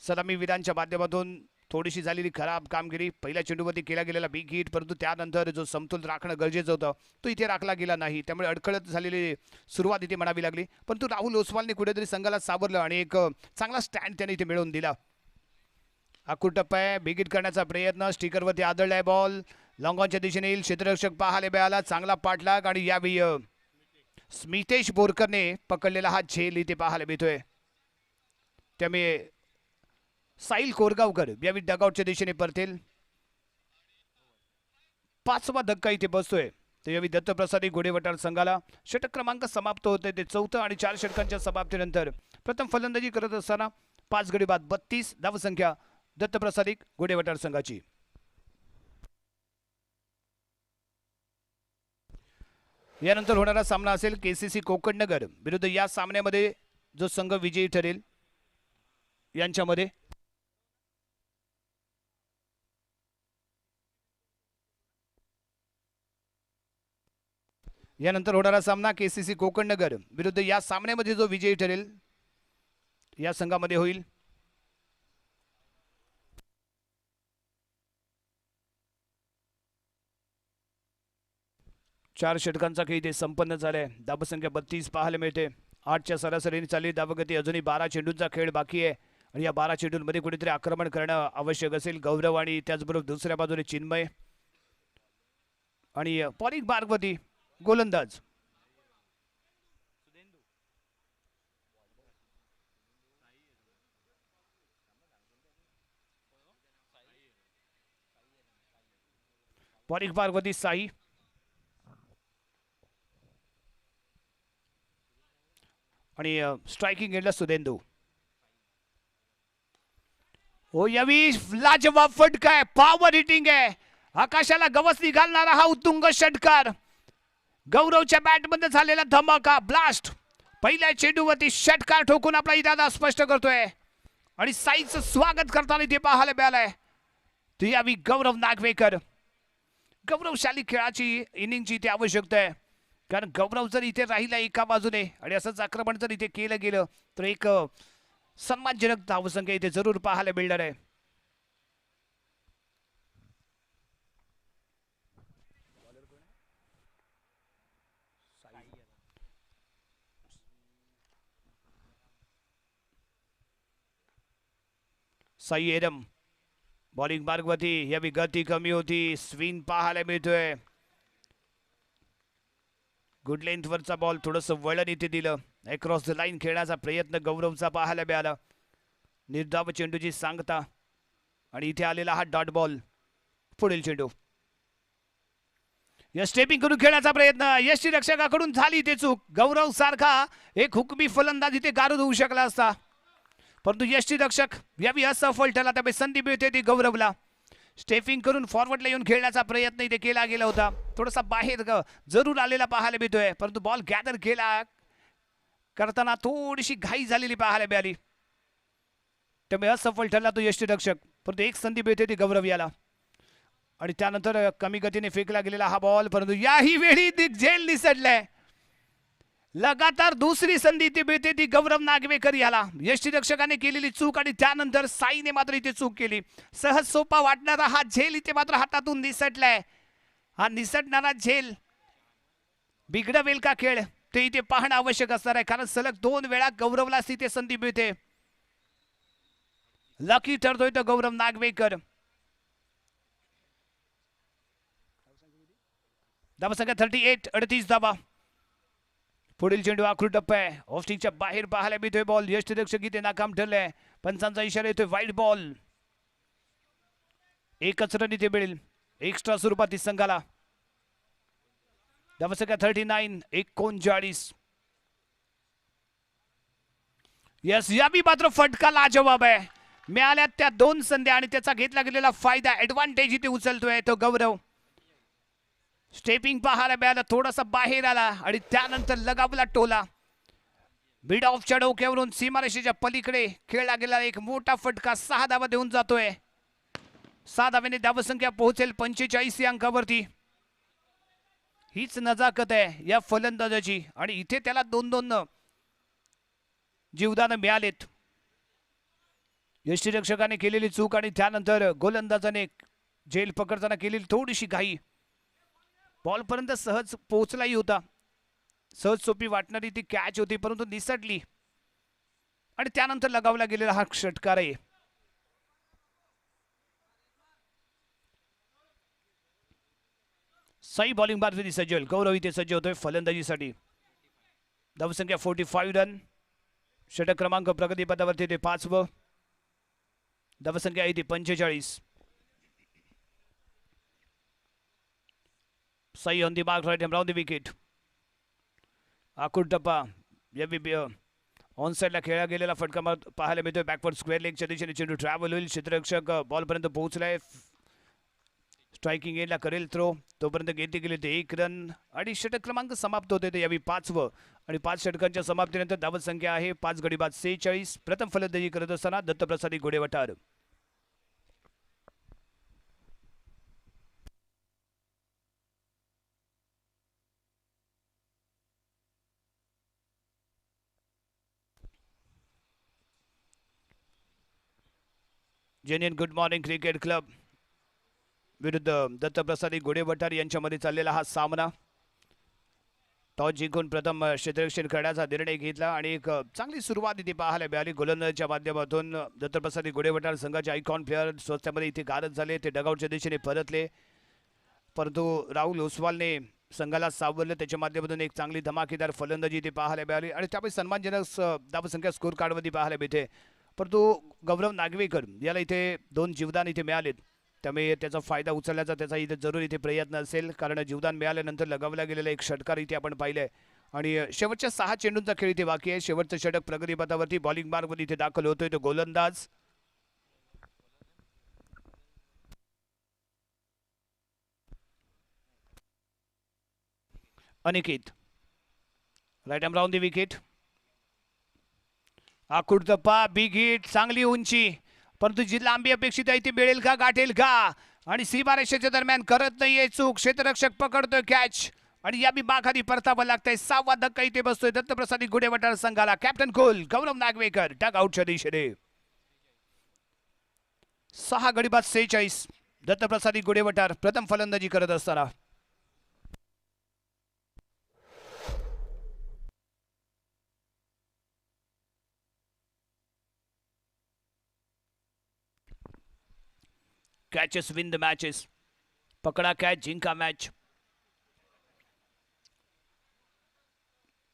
सलामीवीरांच्या माध्यमातून थोडीशी झालेली खराब कामगिरी. पहिल्या चेंडूवरती केला गेलेला बिग हिट, परंतु त्यानंतर जो समतोल राखणं गरजेचं होतं तो इथे राखला गेला नाही. त्यामुळे अडखळत झालेली सुरुवात इथे म्हणावी लागली. परंतु राहुल ओसवालने कुठेतरी संघाला सावरलं आणि एक चांगला स्टँड त्याने इथे मिळवून दिला. आखूर टप्पा आहे. बिग हिट करण्याचा प्रयत्न. स्टिकरवरती आदळलाय बॉल. लॉंगॉनच्या दिशेने येईल. क्षेत्ररक्षक पाहायला मिळाला. चांगला पाठलाग आणि यावेळी स्मितेश बोरकरने पकडलेला हा झेल इथे पाहायला मिळतोय. त्यामुळे साहिल कोरगावकर यावेळी डगआउटच्या दिशेने परतेल. 5वा धक्का इथे बसतोय. तर यावेळी दत्तप्रसादी गोडेवटार संघाला षटक क्रमांक समाप्त होते ते 4थं आणि 4 षटकांच्या समाप्तीनंतर प्रथम फलंदाजी करत असताना 5 गडी बाद 32 धावसंख्या दत्तप्रसादी गोडेवटार संघाची. यानंतर होणारा सामना असेल केसीसी कोकणनगर विरुद्ध या सामन्यामध्ये जो संघ विजयी ठरेल यांच्यामध्ये यानंतर होणारा सामना केसीसी कोकणनगर विरुद्ध या सामन्यामध्ये जो विजयी ठरेल या संघामध्ये होईल. चार षटकांचा खेळ इथे संपन्न झालाय. धावसंख्या 32 पाहायला मिळते. 8च्या सरासरीने चालली धावगती. अजूनही 12 चेंडूंचा खेळ बाकी आहे आणि या 12 चेंडूंमध्ये कुठेतरी आक्रमण करणं आवश्यक असेल. गौरव आणि त्याचबरोबर दुसऱ्या बाजूने चिन्मय आणि पॉलिक बार्गवती गोलंदाज. पॉलिक बार्गवती साई आणि स्ट्रायकिंग एंडला सुदेंदू. हो यावी लाजवाब फटका आहे. पॉवर हिटिंग आहे. आकाशाला गवस निघालणारा हा उत्तुंग षटकार. गौरवच्या बॅटमध्ये झालेला धमाका ब्लास्ट. पहिल्या चेंडूवरती षटकार ठोकून आपला इरादा स्पष्ट करतोय आणि साईचं स्वागत करताना इथे पाहायला मिळालंय. तर यावी गौरव नागवेकर. गौरवशाली खेळाची इनिंगची इथे आवश्यकता आहे. कारण गौरव जर इथे राहिला एका बाजूने आणि असंच आक्रमण जर इथे केलं गेलं तर एक सन्मानजनक धावसंख्या इथे जरूर पाहायला मिळणार आहे. साई एरम बॉलिंग मार्गवरती. यावी गती कमी होती. स्विंग पाहायला मिळतोय. गुड लेंथ वरचा बॉल थोडस वळण इथे दिलं. अक्रॉस द लाईन खेळण्याचा प्रयत्न गौरवचा पाहायला मिळाला. निर्धाव चेंडूची सांगता आणि इथे आलेला हा डॉट बॉल. पुढील चेंडू या स्टेपिंग करून खेळण्याचा प्रयत्न. यष्टी रक्षकाकडून झाली इथे चूक. गौरव सारखा एक हुकमी फलंदाज इथे गारुद होऊ शकला असता, परंतु यष्टी रक्षक यावी असफल ठरला. त्यामुळे संधी मिळते ती गौरवला. स्टेपिंग करून फॉरवर्डला येऊन खेळण्याचा प्रयत्न इथे केला गेला होता. थोडासा बाहेर जरूर आलेला पाहायला मिळतोय, परंतु बॉल गॅदर केला करताना थोडीशी घाई झालेली पाहायला मिळाली. त्यामुळे असफल ठरला तो यष्टीरक्षक. परंतु एक संधी मिळते ती गौरव याला आणि त्यानंतर कमी गतीने फेकला गेलेला हा बॉल, परंतु याही वेळी झेल निसटलाय. लगातार दुसरी संधी ती मिळते ती गौरव नागवेकर याला. यष्टीरक्षकाने केलेली चूक आणि त्यानंतर साईने मात्र इथे चूक केली. सहज सोपा वाटणारा हा झेल इथे मात्र हातातून निसटलाय. हा निसटणारा झेल बिघडवेल का खेळ ते इथे पाहणं आवश्यक असणार आहे, कारण सलग 2 वेळा गौरवला तिथे संधी मिळते. लकी ठरतोय तो गौरव नागवेकर. धावसंख्या 38, 38 धावा. पुढील चेंडू आखूड टप्पा आहे. ऑफस्टिकच्या बाहेर पाहायला मिळतोय बॉल. यष्टीरक्षक इथे नाकाम ठरलाय. पंचांचा इशारा येतोय वाईड बॉल. एकच रन इथे मिळेल एक्स्ट्रा स्वरूपात संघाला. धावसंख्या 39, 39. यस, याबी मात्र फटका लाजवाब आहे. मिळाल्या त्या 2 संध्या आणि त्याचा घेतला गेलेला फायदा, ऍडव्हान्टेज इथे उचलतोय तो गौरव. स्टेपिंग पाहायला मिळालं, थोडासा बाहेर आला आणि त्यानंतर लगावला टोला. मिड ऑफच्या डोक्यावरून सीमारेषेच्या पलीकडे खेळला गेला एक मोठा फटका. 6 धावा देऊन जातोय. 6 धाव्याने धावसंख्या पोहोचेल 45 या अंकावरती. हीच नजाकत आहे या फलंदाजाची आणि इथे त्याला 2-2 जीवदान मिळालेत. यष्टीरक्षकाने केलेली चूक आणि त्यानंतर गोलंदाजाने झेल पकडताना केलेली थोडीशी घाई. बॉल पर्यंत सहज पोहोचलाही होता. सहज सोपी वाटणारी ती कॅच होती परंतु निसटली आणि त्यानंतर लगावला गेलेला हा षटकार आहे. सही बॉलिंग बाजूने सज्ज गौरव इथे सज्ज होतोय फलंदाजीसाठी. धावसंख्या 45 रन. षटक क्रमांक प्रगतीपथावरती ते 5व. धावसंख्या आहे ती 45. सही on the mark, right around the wicket. आखूड टप्पा ऑन साइडला खेळला गेलेला फटका पाहायला मिळतोय. बॅकवर्ड स्क्वेअर लेगच्या दिशेने चेंडू ट्रॅव्हल होईल. क्षेत्ररक्षक बॉलपर्यंत पोहोचलाय. स्ट्रायकिंग एंडला करेल थ्रो. तोपर्यंत घेतली गेले ते 1 रन आणि षटक क्रमांक समाप्त होते ते यावी 5व. आणि 5 षटकांच्या समाप्तीनंतर धावसंख्या आहे 5 गडी बाद 46. प्रथम फलंदाजी करत असताना दत्तप्रसादी गोडेवटार. Genuine good morning cricket club विरुद्ध दत्तप्रसादी गोडेवटार यांच्यामध्ये चाललेला हा सामना. टॉस जिंकून प्रथम क्षेत्ररक्षण करण्याचा निर्णय घेतला आणि एक चांगली सुरुवात इथे पाहायला मिळाली. गोलंदाजीच्या माध्यमातून दत्तप्रसादी गोडेवटार संघाचे आयकॉन प्लेअर स्वतःमध्ये इथे गारद झाले. ते डगआउटच्या दिशेने परतले परंतु राहुल ओसवालने संघाला सावरलं. त्याच्या माध्यमातून एक चांगली धमाकेदार फलंदाजी इथे पाहायला मिळाली आणि त्यामुळे सन्मानजनक धावसंख्या स्कोर कार्डमध्ये पाहायला मिळते. परंतु गौरव नागवेकर याला इथे 2 जीवदान इथे मिळालेत. त्यामुळे त्याचा फायदा उचलण्याचा त्याचा इथे जरूर इथे प्रयत्न असेल कारण जीवदान मिळाल्यानंतर लगावला गेलेला एक षटकार इथे आपण पाहिलंय. आणि शेवटच्या 6 चेंडूंचा खेळ इथे बाकी आहे. शेवटचं षटक प्रगतीपथावरती बॉलिंग मार्गमध्ये इथे दाखल होतोय तो गोलंदाज Aniket. Right arm round the wicket. आखूड टप्पा, बिग हिट, चांगली उंची परंतु जी लांबी अपेक्षित आहे ती मिळेल का, गाठेल का. आणि सीमारेषेच्या दरम्यान करत नाहीये चूक. क्षेत्ररक्षक पकडतोय कॅच आणि या बी बाखाली परतावं लागतंय. 6वा धक्का इथे बसतोय दत्तप्रसादी गोडेवटार संघाला. कॅप्टन कोल गौरव नागवेकर डग आउटच्या दिशेने. 6 गडी बाद 46. दत्तप्रसादी गोडेवटार प्रथम फलंदाजी करत असताना. Catches win the matches. पकडा कॅच जिंका मॅच.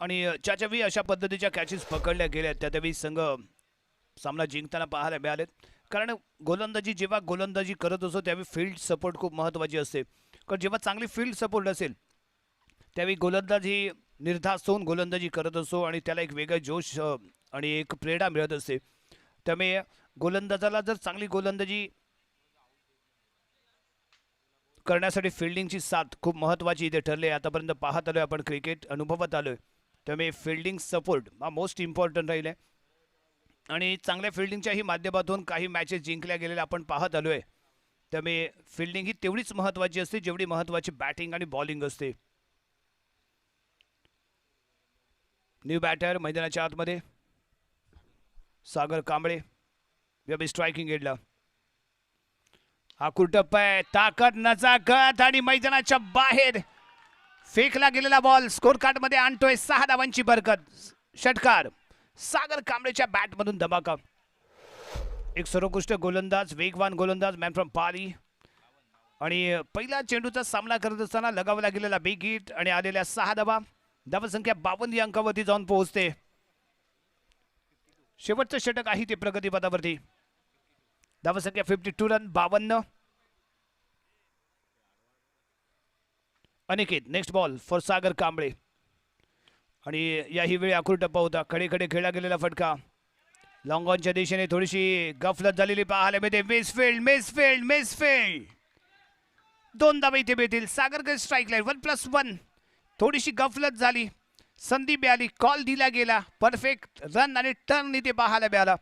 आणि ज्याच्यावेळी अशा पद्धतीच्या कॅचेस पकडल्या गेल्या त्यावेळी संघ सामना जिंकताना पाहायला मिळाले. कारण गोलंदाजी जेव्हा गोलंदाजी करत असतो त्यावेळी फील्ड सपोर्ट खूप महत्त्वाची असते. कारण जेव्हा चांगली फील्ड सपोर्ट असेल त्यावेळी गोलंदाजी निर्धास्त होऊन गोलंदाजी करत असतो आणि त्याला एक वेगळा जोश आणि एक प्रेरणा मिळत असते. त्यामुळे गोलंदाजाला जर चांगली गोलंदाजी करण्यासाठी फिल्डिंगची साथ खूप महत्त्वाची इथे ठरली. आतापर्यंत पाहत आलोय आपण क्रिकेट अनुभवत आलोय. त्यामुळे फिल्डिंग सपोर्ट हा मोस्ट इम्पॉर्टंट राहील आहे आणि चांगल्या फिल्डिंगच्याही माध्यमातून काही मॅचेस जिंकल्या गेलेल्या आपण पाहत आलोय. त्यामुळे फिल्डिंग ही तेवढीच महत्त्वाची असते जेवढी महत्त्वाची बॅटिंग आणि बॉलिंग असते. न्यू बॅटर मैदानाच्या आतमध्ये सागर कांबळे या स्ट्रायकिंग एंडला. आखूड टप्पा आहे, ताकद नजाकत आणि मैदानाच्या बाहेर फेकला गेलेला बॉल स्कोर कार्ड मध्ये आणतोय 6 धावांची बरकत. षटकार सागर कांबळेच्या बॅट मधून धमाका. एक सर्वोत्कृष्ट गोलंदाज, वेगवान गोलंदाज, मॅन फ्रॉम पाली आणि पहिला चेंडूचा सामना करत असताना लगावला गेलेला बिग हिट आणि आलेल्या 6 धावा. धावसंख्या 52 या अंकावरती जाऊन पोहोचते. शेवटचं षटक आहे ते प्रगतीपथावरती. धावसंख्या 52 run 52. Aniket next ball for Sagar Kamble. आणि याही वेळी आखूर टप्पा होता. खडे खडे खेळला गेलेला फटका. लॉंग ऑनच्या दिशेने थोडीशी गफलत झालेली पाहायला मिळते. मिसफिल्ड 2 धावा इथे मिळतील. Sagarkar strike line 1+1. थोडीशी गफलत झाली. संधी मिळाली. कॉल दिला गेला. परफेक्ट रन आणि टर्न इथे पाहायला मिळाला.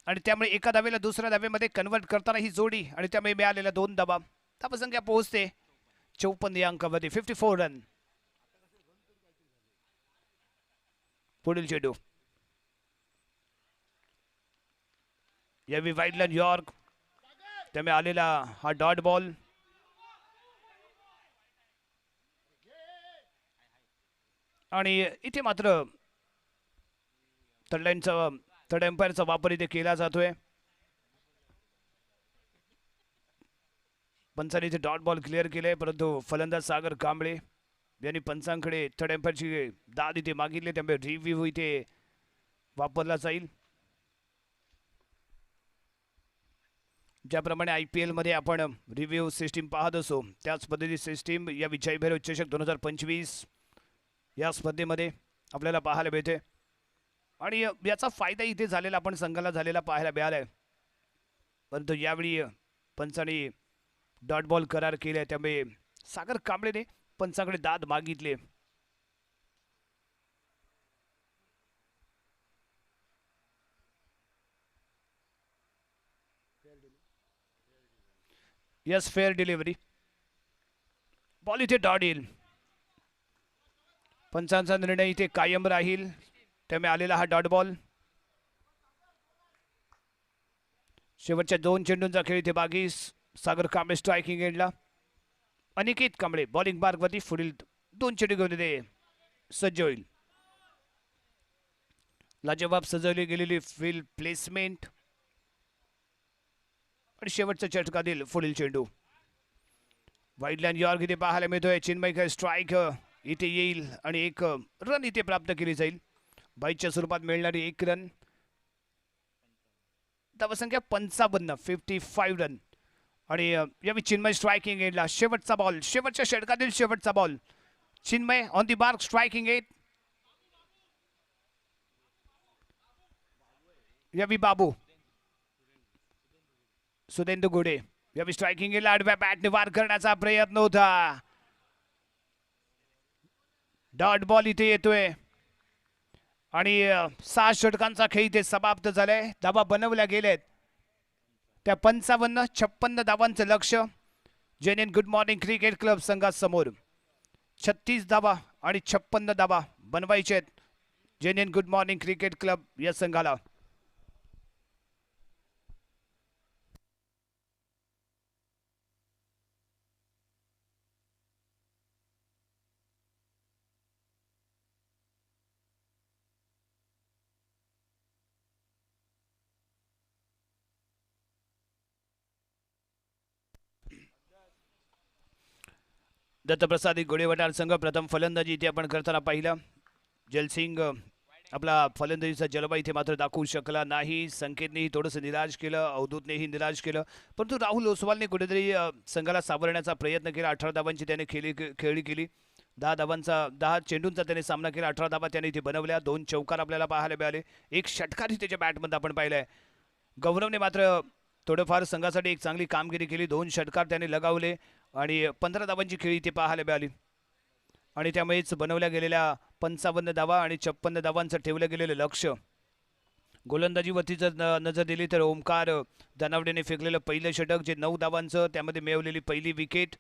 आणि त्यामुळे एका धावेला दुसऱ्या धावेमध्ये कन्वर्ट करताना ही जोडी आणि त्यामुळे मिळालेल्या 2 धावा. धावसंख्या पोहोचते 54 या अंकामध्ये. 54 रन. पुढील चेंडू यावेळी वाईडला न्यूयॉर्क. त्यामुळे आलेला हा डॉट बॉल. आणि इथे मात्र थर्ड एम्पायरचा वापर इथे केला जातोय. पंचांनी इथे डॉट बॉल क्लिअर केले, परंतु फलंदाज सागर कांबळे यांनी पंचांकडे थर्ड एम्पायरची दाद इथे मागितली. त्यामुळे रिव्ह्यू इथे वापरला जाईल. ज्याप्रमाणे IPL मध्ये आपण रिव्ह्यू सिस्टीम पाहत असो त्याच पद्धती सिस्टीम या विजय भैरव चषक 2025 या स्पर्धेमध्ये आपल्याला पाहायला मिळते. आणि याचा फायदा इथे झालेला आपण संघाला झालेला पाहायला मिळालाय. परंतु यावेळी पंचांनी डॉट बॉल करार केले. त्यामुळे सागर कांबळेने पंचांकडे दाद मागितले. Yes fair delivery. बॉल इथे डॉट येईल. पंचांचा निर्णय इथे कायम राहील. त्यामुळे आलेला हा डॉट बॉल. शेवटच्या 2 चेंडूंचा खेळ इथे बाकी. सागर कांबळे स्ट्रायकिंग एंडला. अनिकेत कांबळे बॉलिंग मार्कवरती पुढील 2 चेंडू घेऊन इथे सज्ज होईल. लाजवाब सजवली गेलेली फील्ड प्लेसमेंट आणि शेवटचा चटका देईल पुढील चेंडू. वाईडलँड यॉर्क इथे पाहायला मिळतोय. चिन्मयकर स्ट्राईक इथे येईल आणि 1 रन इथे प्राप्त केली जाईल. बाईच्या स्वरूपात मिळणारी 1 रन. धावसंख्या 55 रन. आणि यावेळी चिन्मय स्ट्रायकिंग एंडला. शेवटचा बॉल शेवटच्या षटकातील शेवटचा ball. Chinmay on the mark striking end. यावेळी बाबू सुदेंदू गुडे यावेळी स्ट्रायकिंग एंडला. आडव्या बॅटने वार करण्याचा प्रयत्न होता. डॉट बॉल इथे येतोय आणि 6 षटकांचा खेळ इथे समाप्त झालाय. धावा बनवल्या गेलेत. त्या 55-56 धावांचं लक्ष जेएनएन गुड मॉर्निंग क्रिकेट क्लब संघासमोर. 36 धावा आणि 56 धावा बनवायचे आहेत जेएनएन गुड मॉर्निंग क्रिकेट क्लब या संघाला. दत्तप्रसाद गोळेवटार संघ प्रथम फलंदाजी इथे आपण करताना पाहिलं. जलसिंग आपला फलंदाजीचा जलवा इथे मात्र दाखवू शकला नाही. संकेतनेही थोडंसं निराश केलं. अवधूतनेही निराश केलं. परंतु राहुल ओसवालने कुठेतरी संघाला सावरण्याचा प्रयत्न केला. 18 धावांची त्याने खेळी केली. 10 चेंडूंचा त्याने सामना केला. 18 धावा त्याने इथे बनवल्या. 2 चौकार आपल्याला पाहायला मिळाले. 1 षटकारही त्याच्या बॅटमध्ये आपण पाहिलाय. गौरवने मात्र थोडंफार संघासाठी एक चांगली कामगिरी केली. 2 षटकार त्याने लगावले आणि 15 धावांची खेळी इथे पाहायला मिळाली. आणि त्यामुळेच बनवल्या गेलेल्या 55 धावा आणि 56 धावांचं ठेवलं गेलेलं लक्ष. गोलंदाजीवरती जर नजर दिली तर ओमकार दानावडेने फेकलेलं पहिलं षटक जे 9 धावांचं, त्यामध्ये मिळवलेली पहिली विकेट.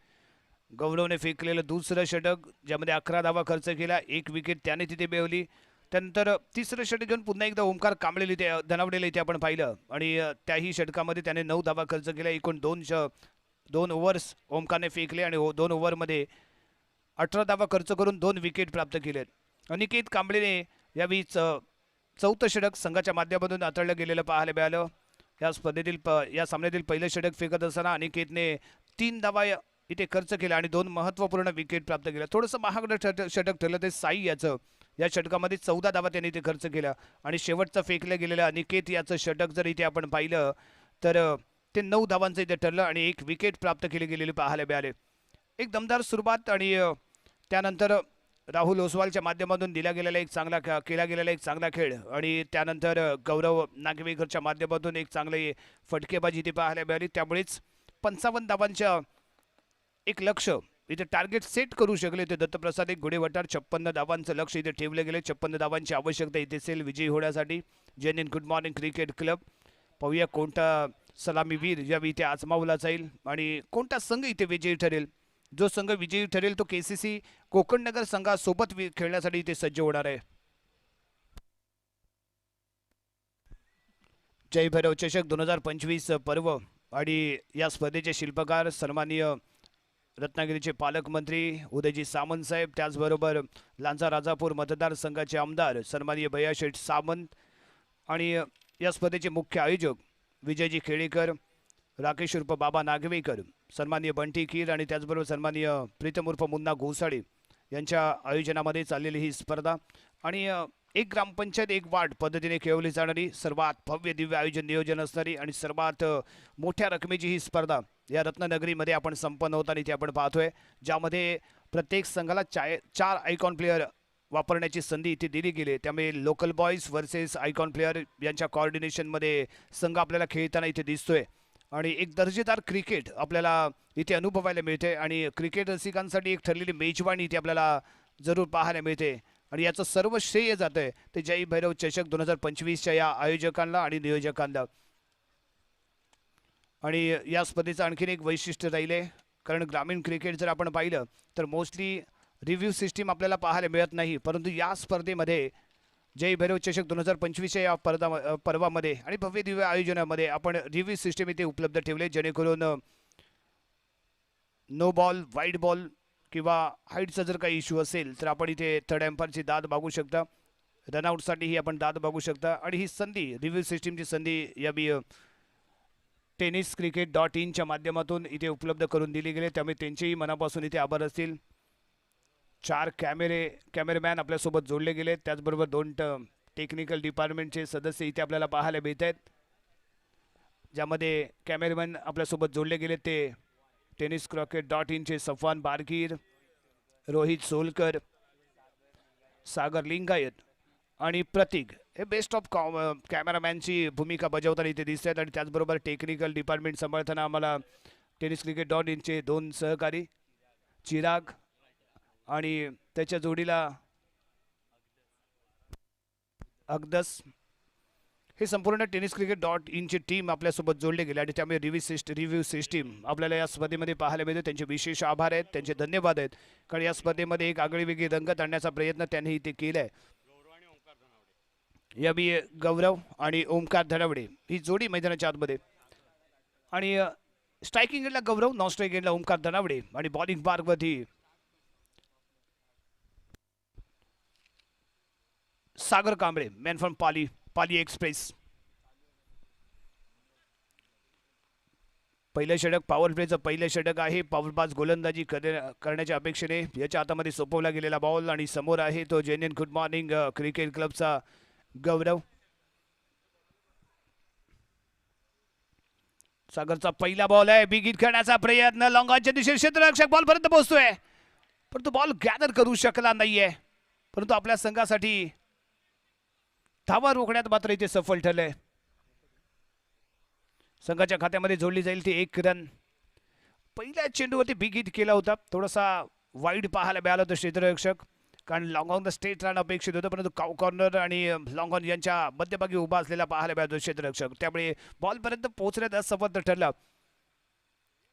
गौरवने फेकलेलं दुसरं षटक ज्यामध्ये 11 धावा खर्च केला. 1 विकेट त्याने तिथे मिळवली. त्यानंतर तिसरं षटक घेऊन पुन्हा एकदा ओमकार कांबळे इथे दानावडेला इथे आपण पाहिलं आणि त्याही षटकामध्ये त्याने 9 धावा खर्च केल्या. एकूण 2 ओव्हर्स ओमकारने फेकले आणि 2 ओव्हरमध्ये 18 धावा खर्च करून 2 विकेट प्राप्त केलेत. अनिकेत कांबळेने यावेळी 4थं षटक संघाच्या माध्यमातून हाताळलं गेलेलं पाहायला मिळालं. या स्पर्धेतील या सामन्यातील पहिलं षटक फेकत असताना अनिकेतने 3 धावा इथे खर्च केला आणि 2 महत्त्वपूर्ण विकेट प्राप्त केल्या. थोडंसं महागडं षटक ठरलं ते साई याचं. या षटकामध्ये 14 धावा त्यांनी इथे खर्च केला आणि शेवटचं फेकलं गेलेलं अनिकेत याचं षटक जर इथे आपण पाहिलं तर ते 9 धावांचं इथे ठरलं आणि 1 विकेट प्राप्त केली गेलेली पाहायला मिळाले. एक दमदार सुरुवात आणि त्यानंतर राहुल ओसवालच्या माध्यमातून केला गेलेला एक चांगला खेळ आणि त्यानंतर गौरव नागवेकरच्या माध्यमातून एक चांगली फटकेबाजी इथे पाहायला मिळाली. त्यामुळेच 55 धावांच्या एक लक्ष इथे टार्गेट सेट करू शकले ते दत्तप्रसाद एक घोडेवटार. 56 धावांचं लक्ष इथे ठेवले गेले. 56 धावांची आवश्यकता इथे असेल विजयी होण्यासाठी. जेएनएन गुड मॉर्निंग क्रिकेट क्लब. पाहूया कोणता सलामीवीर यावेळी इथे आजमावला जाईल आणि कोणता संघ इथे विजयी ठरेल. जो संघ विजयी ठरेल तो केसीसी कोकणनगर संघासोबत खेळण्यासाठी इथे सज्ज होणार आहे. जय भैरव चषक 2025 पर्व आणि या स्पर्धेचे शिल्पकार सन्माननीय रत्नागिरीचे पालकमंत्री उदयजी सामंत साहेब, त्याचबरोबर लांजा राजापूर मतदारसंघाचे आमदार सन्माननीय भैयाशेठ सामंत आणि या स्पर्धेचे मुख्य आयोजक विजयजी खेडेकर, राकेश उर्फ बाबा नागवेकर, सन्माननीय बंटी कीर आणि त्याचबरोबर सन्माननीय प्रीतम उर्फ मुन्ना घोसाळे यांच्या आयोजनामध्ये चाललेली ही स्पर्धा आणि एक ग्रामपंचायत एक वार्ड पद्धतीने खेळवली जाणारी सर्वात भव्य दिव्य आयोजन नियोजन असणारी आणि सर्वात मोठ्या रकमेची ही स्पर्धा या रत्ननगरीमध्ये आपण संपन्न होताना इथे आपण पाहतोय, ज्यामध्ये प्रत्येक संघाला 4 आयकॉन प्लेयर वापरण्याची संधी इथे दिली गेली. त्यामुळे local boys versus icon player यांच्या कोऑर्डिनेशनमध्ये संघ आपल्याला खेळताना इथे दिसतोय आणि एक दर्जेदार क्रिकेट आपल्याला इथे अनुभवायला मिळते आणि क्रिकेट रसिकांसाठी एक ठरलेली मेजवानी इथे आपल्याला जरूर पाहायला मिळते आणि याचं सर्व श्रेय जातंय ते जय भैरव चषक 2025च्या या आयोजकांना आणि नियोजकांना. आणि या स्पर्धेचं आणखीन एक वैशिष्ट्य राहिले, कारण ग्रामीण क्रिकेट जर आपण पाहिलं तर मोस्टली रिव्ह्यू सिस्टीम आपल्याला पाहायला मिळत नाही, परंतु या स्पर्धेमध्ये जय भैरव चषक 2025च्या या पर्वामध्ये आणि भव्य दिव्य आयोजनामध्ये आपण रिव्ह्यू सिस्टीम इथे उपलब्ध ठेवले, जेणेकरून नो बॉल, वाईड बॉल किंवा हाईटचा जर काही इश्यू असेल तर आपण इथे थर्ड एम्पायरची दाद बघू शकता, रनआउटसाठीही आपण दाद बघू शकता आणि ही संधी रिव्ह्यू सिस्टीमची संधी या tenniscricket.in माध्यमातून इथे उपलब्ध करून दिली गेली. त्यामुळे त्यांचेही मनापासून इथे आभार असतील. 4 कॅमेरामॅन आपल्यासोबत जोडले गेले, त्याचबरोबर 2 टेक्निकल डिपार्टमेंटचे सदस्य इथे आपल्याला पाहायला मिळत आहेत, ज्यामध्ये कॅमेरामॅन आपल्यासोबत जोडले गेले ते tenniscricket.in चे सफवान बारकीर, रोहित सोलकर, सागर लिंगायत आणि प्रतीक हे बेस्ट ऑफ कॅमेरामॅनची भूमिका बजावताना इथे दिसत आहेत. आणि त्याचबरोबर टेक्निकल डिपार्टमेंट सांभाळताना आम्हाला tenniscricket.in चे 2 सहकारी चिराग आणि त्याच्या जोडीला अगदस, हे संपूर्ण tenniscricket.in ची टीम आपल्यासोबत जोडले गेले आणि त्यामुळे रिव्ह्यू सिस्टीम आपल्याला या स्पर्धेमध्ये पाहायला मिळते. त्यांचे विशेष आभार आहेत, त्यांचे धन्यवाद आहेत, कारण या स्पर्धेमध्ये एक आगळी वेगळी रंगत आणण्याचा प्रयत्न त्यांनी इथे केलाय. या गौरव आणि ओमकार धनावडे ही जोडी मैदानाच्या आतमध्ये आणि स्ट्रायकिंग एंडला गौरव, नॉन स्ट्राईक एंडला ओमकार धनावडे आणि बॉलिंग मार्गवरती Sagar Kamble, man from Pali express. पहिलं षटक पॉवर प्लेचं पहिलं षटक आहे. पॉवरबाज गोलंदाजी करण्याच्या अपेक्षेने याच्या हातामध्ये सोपवला गेलेला बॉल आणि समोर आहे तो जेएनएन गुड मॉर्निंग क्रिकेट क्लबचा गौरव. सागरचा पहिला बॉल आहे, बिग हिट करण्याचा प्रयत्न, लॉंगॉनच्या दिशेने क्षेत्ररक्षक बॉल पर्यंत पोहोचतोय, परंतु बॉल गॅदर करू शकला नाहीये, परंतु आपल्या संघासाठी धावा रोखण्यात मात्र इथे सफल ठरले. संघाच्या खात्यामध्ये जोडली जाईल ती 1 रन. पहिल्या चेंडूवरती बिग हिट केला होता, थोडासा वाईड पाहायला मिळाला होता क्षेत्ररक्षक, कारण long on the straight run अपेक्षित होतं, परंतु काउ कॉर्नर आणि लॉंग ऑन यांच्या मध्यभागी उभा असलेला पाहायला मिळाला क्षेत्ररक्षक, त्यामुळे बॉलपर्यंत पोहोचण्यात असफल ठरला.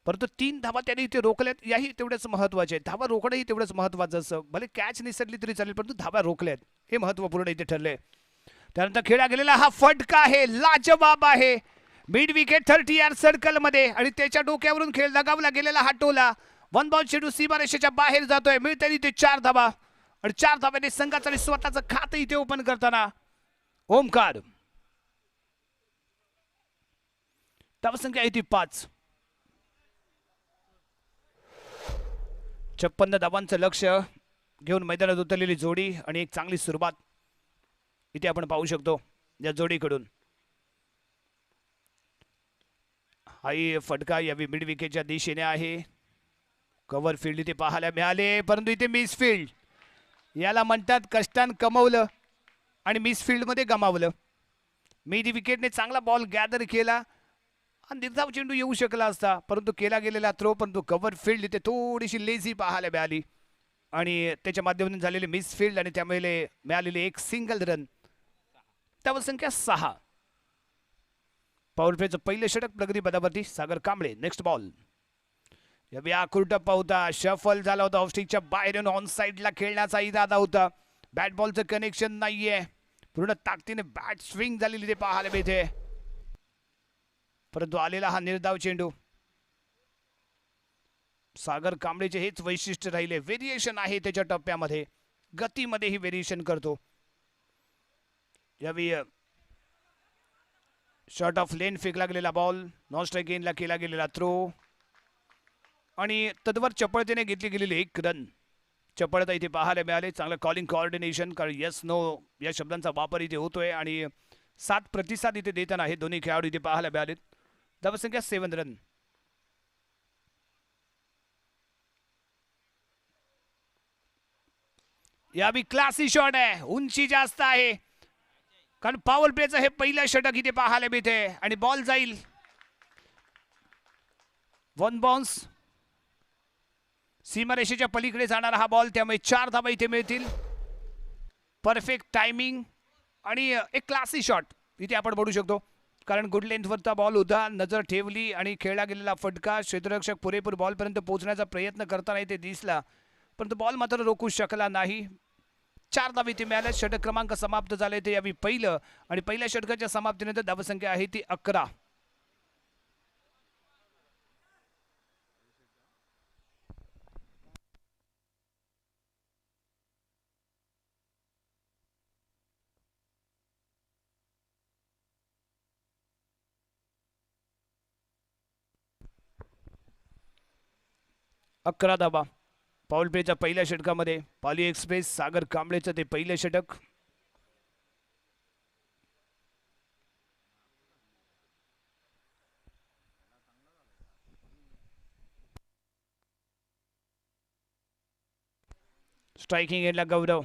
परंतु 3 धावा त्यांनी इथे रोखल्यात, याही तेवढंच महत्वाचे आहे. धावा रोखणंही तेवढंच महत्वाचं असं, भले कॅच निसरली तरी चालेल, परंतु धावा रोखल्यात हे महत्वपूर्ण इथे ठरले. त्यानंतर खेळला गेलेला हा फटका आहे, लाजवाब आहे, मिड विकेट 30 यार्ड सर्कल मध्ये आणि त्याच्या डोक्यावरून खेळ लगावला गेलेला हा टोला 1 बॉल चेंडू सीमारेषेच्या बाहेर जातोय. मिळते इथे 4 धावा आणि 4 धाव्याने संघाचं आणि स्वतःचं खातं इथे ओपन करताना ओमकार. धावसंख्या आहे ती 5. 56 धावांचं लक्ष घेऊन मैदानात उतरलेली जोडी आणि एक चांगली सुरुवात इथे आपण पाहू शकतो या जोडीकडून. हाई फटका यावी मिड विकेटच्या दिशेने आहे. कव्हर फील्ड इथे पाहायला मिळाले, परंतु इथे मिस फील्ड. याला म्हणतात कष्टान कमवलं आणि मिस फील्डमध्ये गमावलं. मिड विकेटने चांगला बॉल गॅदर केला आणि निर्धाव चेंडू येऊ शकला असता, परंतु केला गेलेला थ्रो, परंतु कव्हर फील्ड इथे थोडीशी लेझी पाहायला मिळाली आणि त्याच्या माध्यमातून झालेले मिस फील्ड आणि त्यामुळे मिळालेले एक सिंगल रन. त्यावर संख्या 6. पॉवर प्लेचं पहिलं षटक प्रगती पदावरती सागर कांबळे. नेक्स्ट बॉल यावेळी आखूर टप्पा होता, शफल झाला होता, ऑफस्टिकच्या बाहेरून ऑन साईडला खेळण्याचा इरादा होता. बॅट बॉलचं कनेक्शन नाहीये, पूर्ण ताकदीने बॅट स्विंग झालेली ते पाहायला मिळते, परंतु आलेला हा निर्धाव चेंडू. सागर कांबळेचे हेच वैशिष्ट्य राहिले, व्हेरिएशन आहे त्याच्या टप्प्यामध्ये, गतीमध्ये ही व्हेरिएशन करतो. यावेळी शॉर्ट ऑफ लेन फेकला गेलेला बॉल, नॉन स्ट्राईक गेनला केला गेलेला थ्रो आणि तद्वर चपळतेने घेतली गेलेली एक रन. चपळता इथे पाहायला मिळाले. चांगलं कॉलिंग कोऑर्डिनेशन, कारण येस नो या शब्दांचा वापर इथे होतोय आणि 7 प्रतिसाद इथे देताना हे दोन्ही खेळाडू इथे पाहायला मिळालेत. धावसंख्या 7 रन. यावी क्लासी शॉट आहे, उंची जास्त आहे, कारण पॉवर प्लेचं हे पहिलं षटक इथे पाहायला मिळते आणि बॉल जाईल 1 बाउन्स. सीमारेषेच्या पलीकडे जाणारा हा बॉल, त्यामुळे 4 धावा इथे मिळतील. परफेक्ट टायमिंग आणि एक क्लासी शॉट इथे आपण बघू शकतो, कारण गुड लेंथवरचा बॉल होता, नजर ठेवली आणि खेळला गेलेला फटका. क्षेत्ररक्षक पुरेपूर बॉलपर्यंत पोहोचण्याचा प्रयत्न करताना इथे दिसला, परंतु बॉल मात्र रोखू शकला नाही. 4 धावा इथे मिळाल्या. षटक क्रमांक समाप्त झाले ते यावी पहिलं आणि पहिल्या षटकाच्या समाप्तीनंतर धावसंख्या आहे ती 11. धावा पाऊल प्लेच्या पहिल्या षटकामध्ये पाली एक्सप्रेस सागर कांबळेचं ते पहिलं षटक. स्ट्रायकिंग एंडला गौरव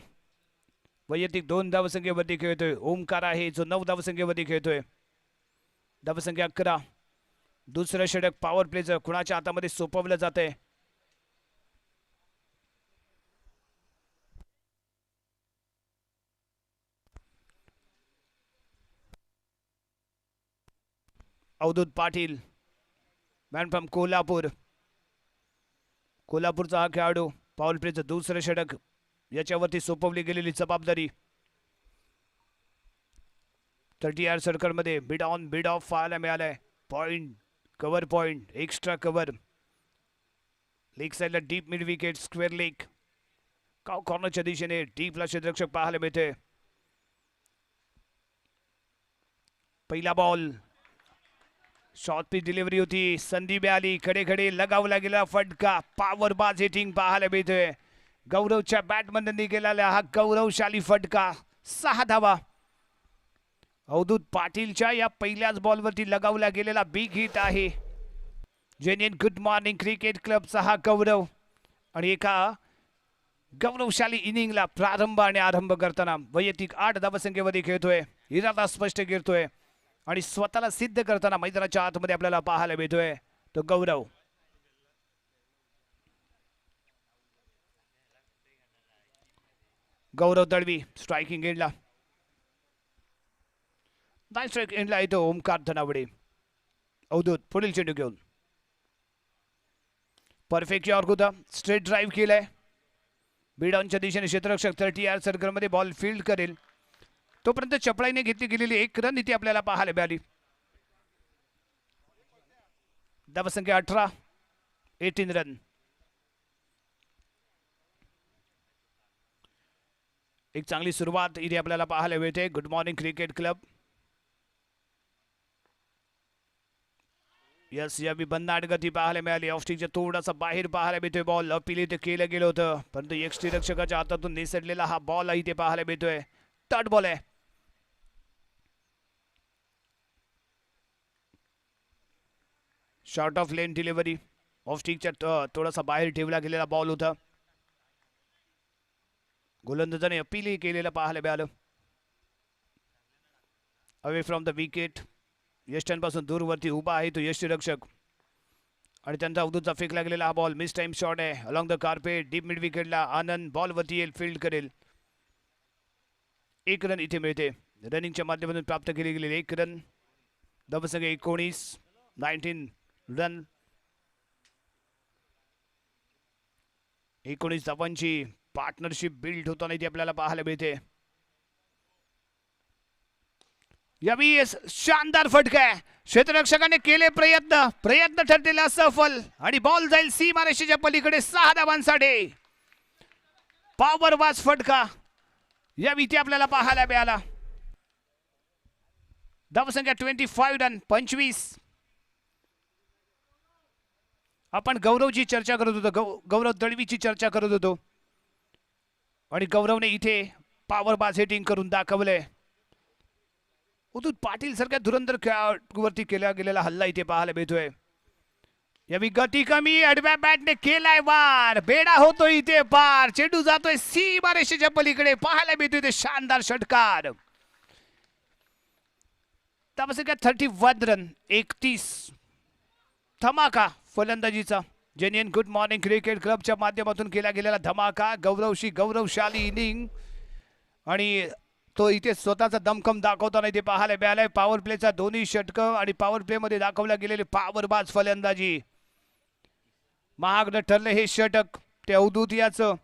वैयक्तिक 2 धावसंख्येवरती खेळतोय. ओमकार आहे जो 9 धावसंख्येवरती खेळतोय. धावसंख्या 11. दुसरं षटक पॉवर प्लेचं कुणाच्या हातामध्ये सोपवलं जातंय. Avdhoot Patil man from Kolhapur. कोल्हापूरचा हा खेळाडू. पॉवर प्लेचं दुसरं षटक, याच्यावरती सोपवली गेलेली जबाबदारी. 30 यार्ड सर्कलमध्ये बिड ऑन बिड ऑफ पाहायला मिळालाय. Point, cover point, extra cover. Leg साईडला deep mid wicket, square leg. कॉर्नरच्या दिशेने डीपला क्षेत्ररक्षक पाहायला मिळते. पहिला बॉल, शॉर्ट पिच डिलिव्हरी होती, संधी मिळाली, खडे खडे लगावला गेला फटका. पॉवर बाज हिटिंग पाहायला मिळतोय. गौरवच्या बॅटमधून निघालेला हा गौरवशाली फटका. 6 धावा. अवधूत पाटीलच्या या पहिल्याच बॉलवरती लगावला गेलेला बिग हिट आहे. जेन्युइन गुड मॉर्निंग क्रिकेट क्लबचा हा गौरव आणि एका गौरवशाली इनिंगला प्रारंभ आणि आरंभ करताना वैयक्तिक 8 धावसंख्येमध्ये खेळतोय. इरादा स्पष्ट करतोय आणि स्वतःला सिद्ध करताना मैदानाच्या आतमध्ये आपल्याला पाहायला मिळतोय तो गौरव. गौरव दळवी स्ट्रायकिंग एंडला. नाईन स्ट्राईक एंडला येतो ओमकार धनावडे. अवधूत पुढील चेंडू घेऊन परफेक्ट यॉर्क होता, स्ट्रेट ड्राईव्ह केलाय. बीडॉनच्या दिशेने क्षेत्ररक्षक 30 यार्ड सर्कलमध्ये बॉल फील्ड करेल तोपर्यंत चपळाईने घेतली गेलेली 1 रन इथे आपल्याला पाहायला मिळाली. धावसंख्या 18, 18 रन. एक चांगली सुरुवात इथे आपल्याला पाहायला मिळते. Good morning cricket club yes यावी बंदाड गती पाहायला मिळाली. ऑफस्टिकच्या थोडासा बाहेर पाहायला मिळतोय बॉल. अपील इथे केलं गेलं होतं परंतु यष्टीरक्षकाच्या हातातून निसटलेला हा बॉल इथे पाहायला मिळतोय. टट बॉल आहे. Short of length delivery. ऑफस्टिकच्या थोडासा बाहेर ठेवला गेलेला बॉल होता. गोलंदाजाने अपीलही केलेलं पाहायला मिळालं. Away from the wicket. यष्टांपासून दूरवरती उभा आहे तो यष्टीरक्षक आणि त्यांचा अवधूतचा फेकला गेलेला हा बॉल. मिस टाइम शॉट आहे along the carpet. Deep mid विकेटला आनंद बॉलवरती येईल, फील्ड करेल. 1 रन इथे मिळते. रनिंगच्या माध्यमातून प्राप्त केली गेलेली 1 रन. धावसंख्या 19 रन. 19 धावांची पार्टनरशिप बिल्ड होताना इथे आपल्याला पाहायला मिळते. यावी शानदार फटका आहे. क्षेत्ररक्षकाने केले प्रयत्न ठरलेला सफल आणि बॉल जाईल सीमारेषेच्या पलीकडे 6 धावांसाठी. पॉवर वाज फटका यावी इथे आपल्याला पाहायला मिळाला. धावसंख्या 25 रन 25. आपण गौरवची चर्चा करत होतो, गौरव दळवीची चर्चा करत होतो आणि गौरवने इथे पॉवर बाज हिटिंग करून दाखवले. उदूत पाटील सारख्या धुरंधर खेळाडूवरती केला गेलेला हल्ला इथे पाहायला मिळतोय. यावी गती कमी. आडव्या बॅटने केलाय वार. बेडा होतो इथे पार. चेंडू जातोय सीमारेषेच्या पलीकडे पाहायला मिळतोय ते शानदार षटकार. धावसंख्या 31 रन 31. धमाका फलंदाजीचा. जेन्युइन गुड मॉर्निंग क्रिकेट क्लबच्या माध्यमातून केला गेलेला धमाका. गौरवशाली इनिंग आणि तो इथे स्वतःचा दमखम दाखवताना इथे पाहायला मिळालाय. पॉवर प्लेचा दोन्ही षटकं आणि पॉवर प्ले मध्ये दाखवल्या गेलेले पॉवरबाज फलंदाजी. महागडं ठरले हे षटक. ते अवधूत याचं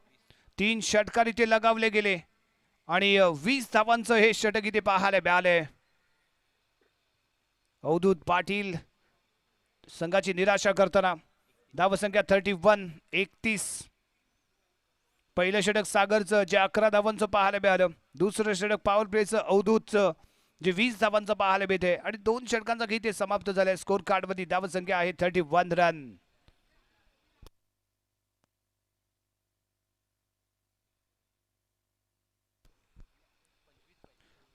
3 षटकार इथे लगावले गेले आणि 20 धावांचं हे षटक इथे पाहायला मिळालंय. अवधूत पाटील संघाची निराशा करताना. धावसंख्या 31 31. पहिलं षटक सागरचं जे 11 धावांचं पाहायला मिळालं. दुसरं षटक पॉवर प्लेचं अवधूतचं जे 20 धावांचं पाहायला मिळते आणि 2 षटकांचा खेळ ते समाप्त झालाय. स्कोर कार्डवरती धावसंख्या आहे 31 रन.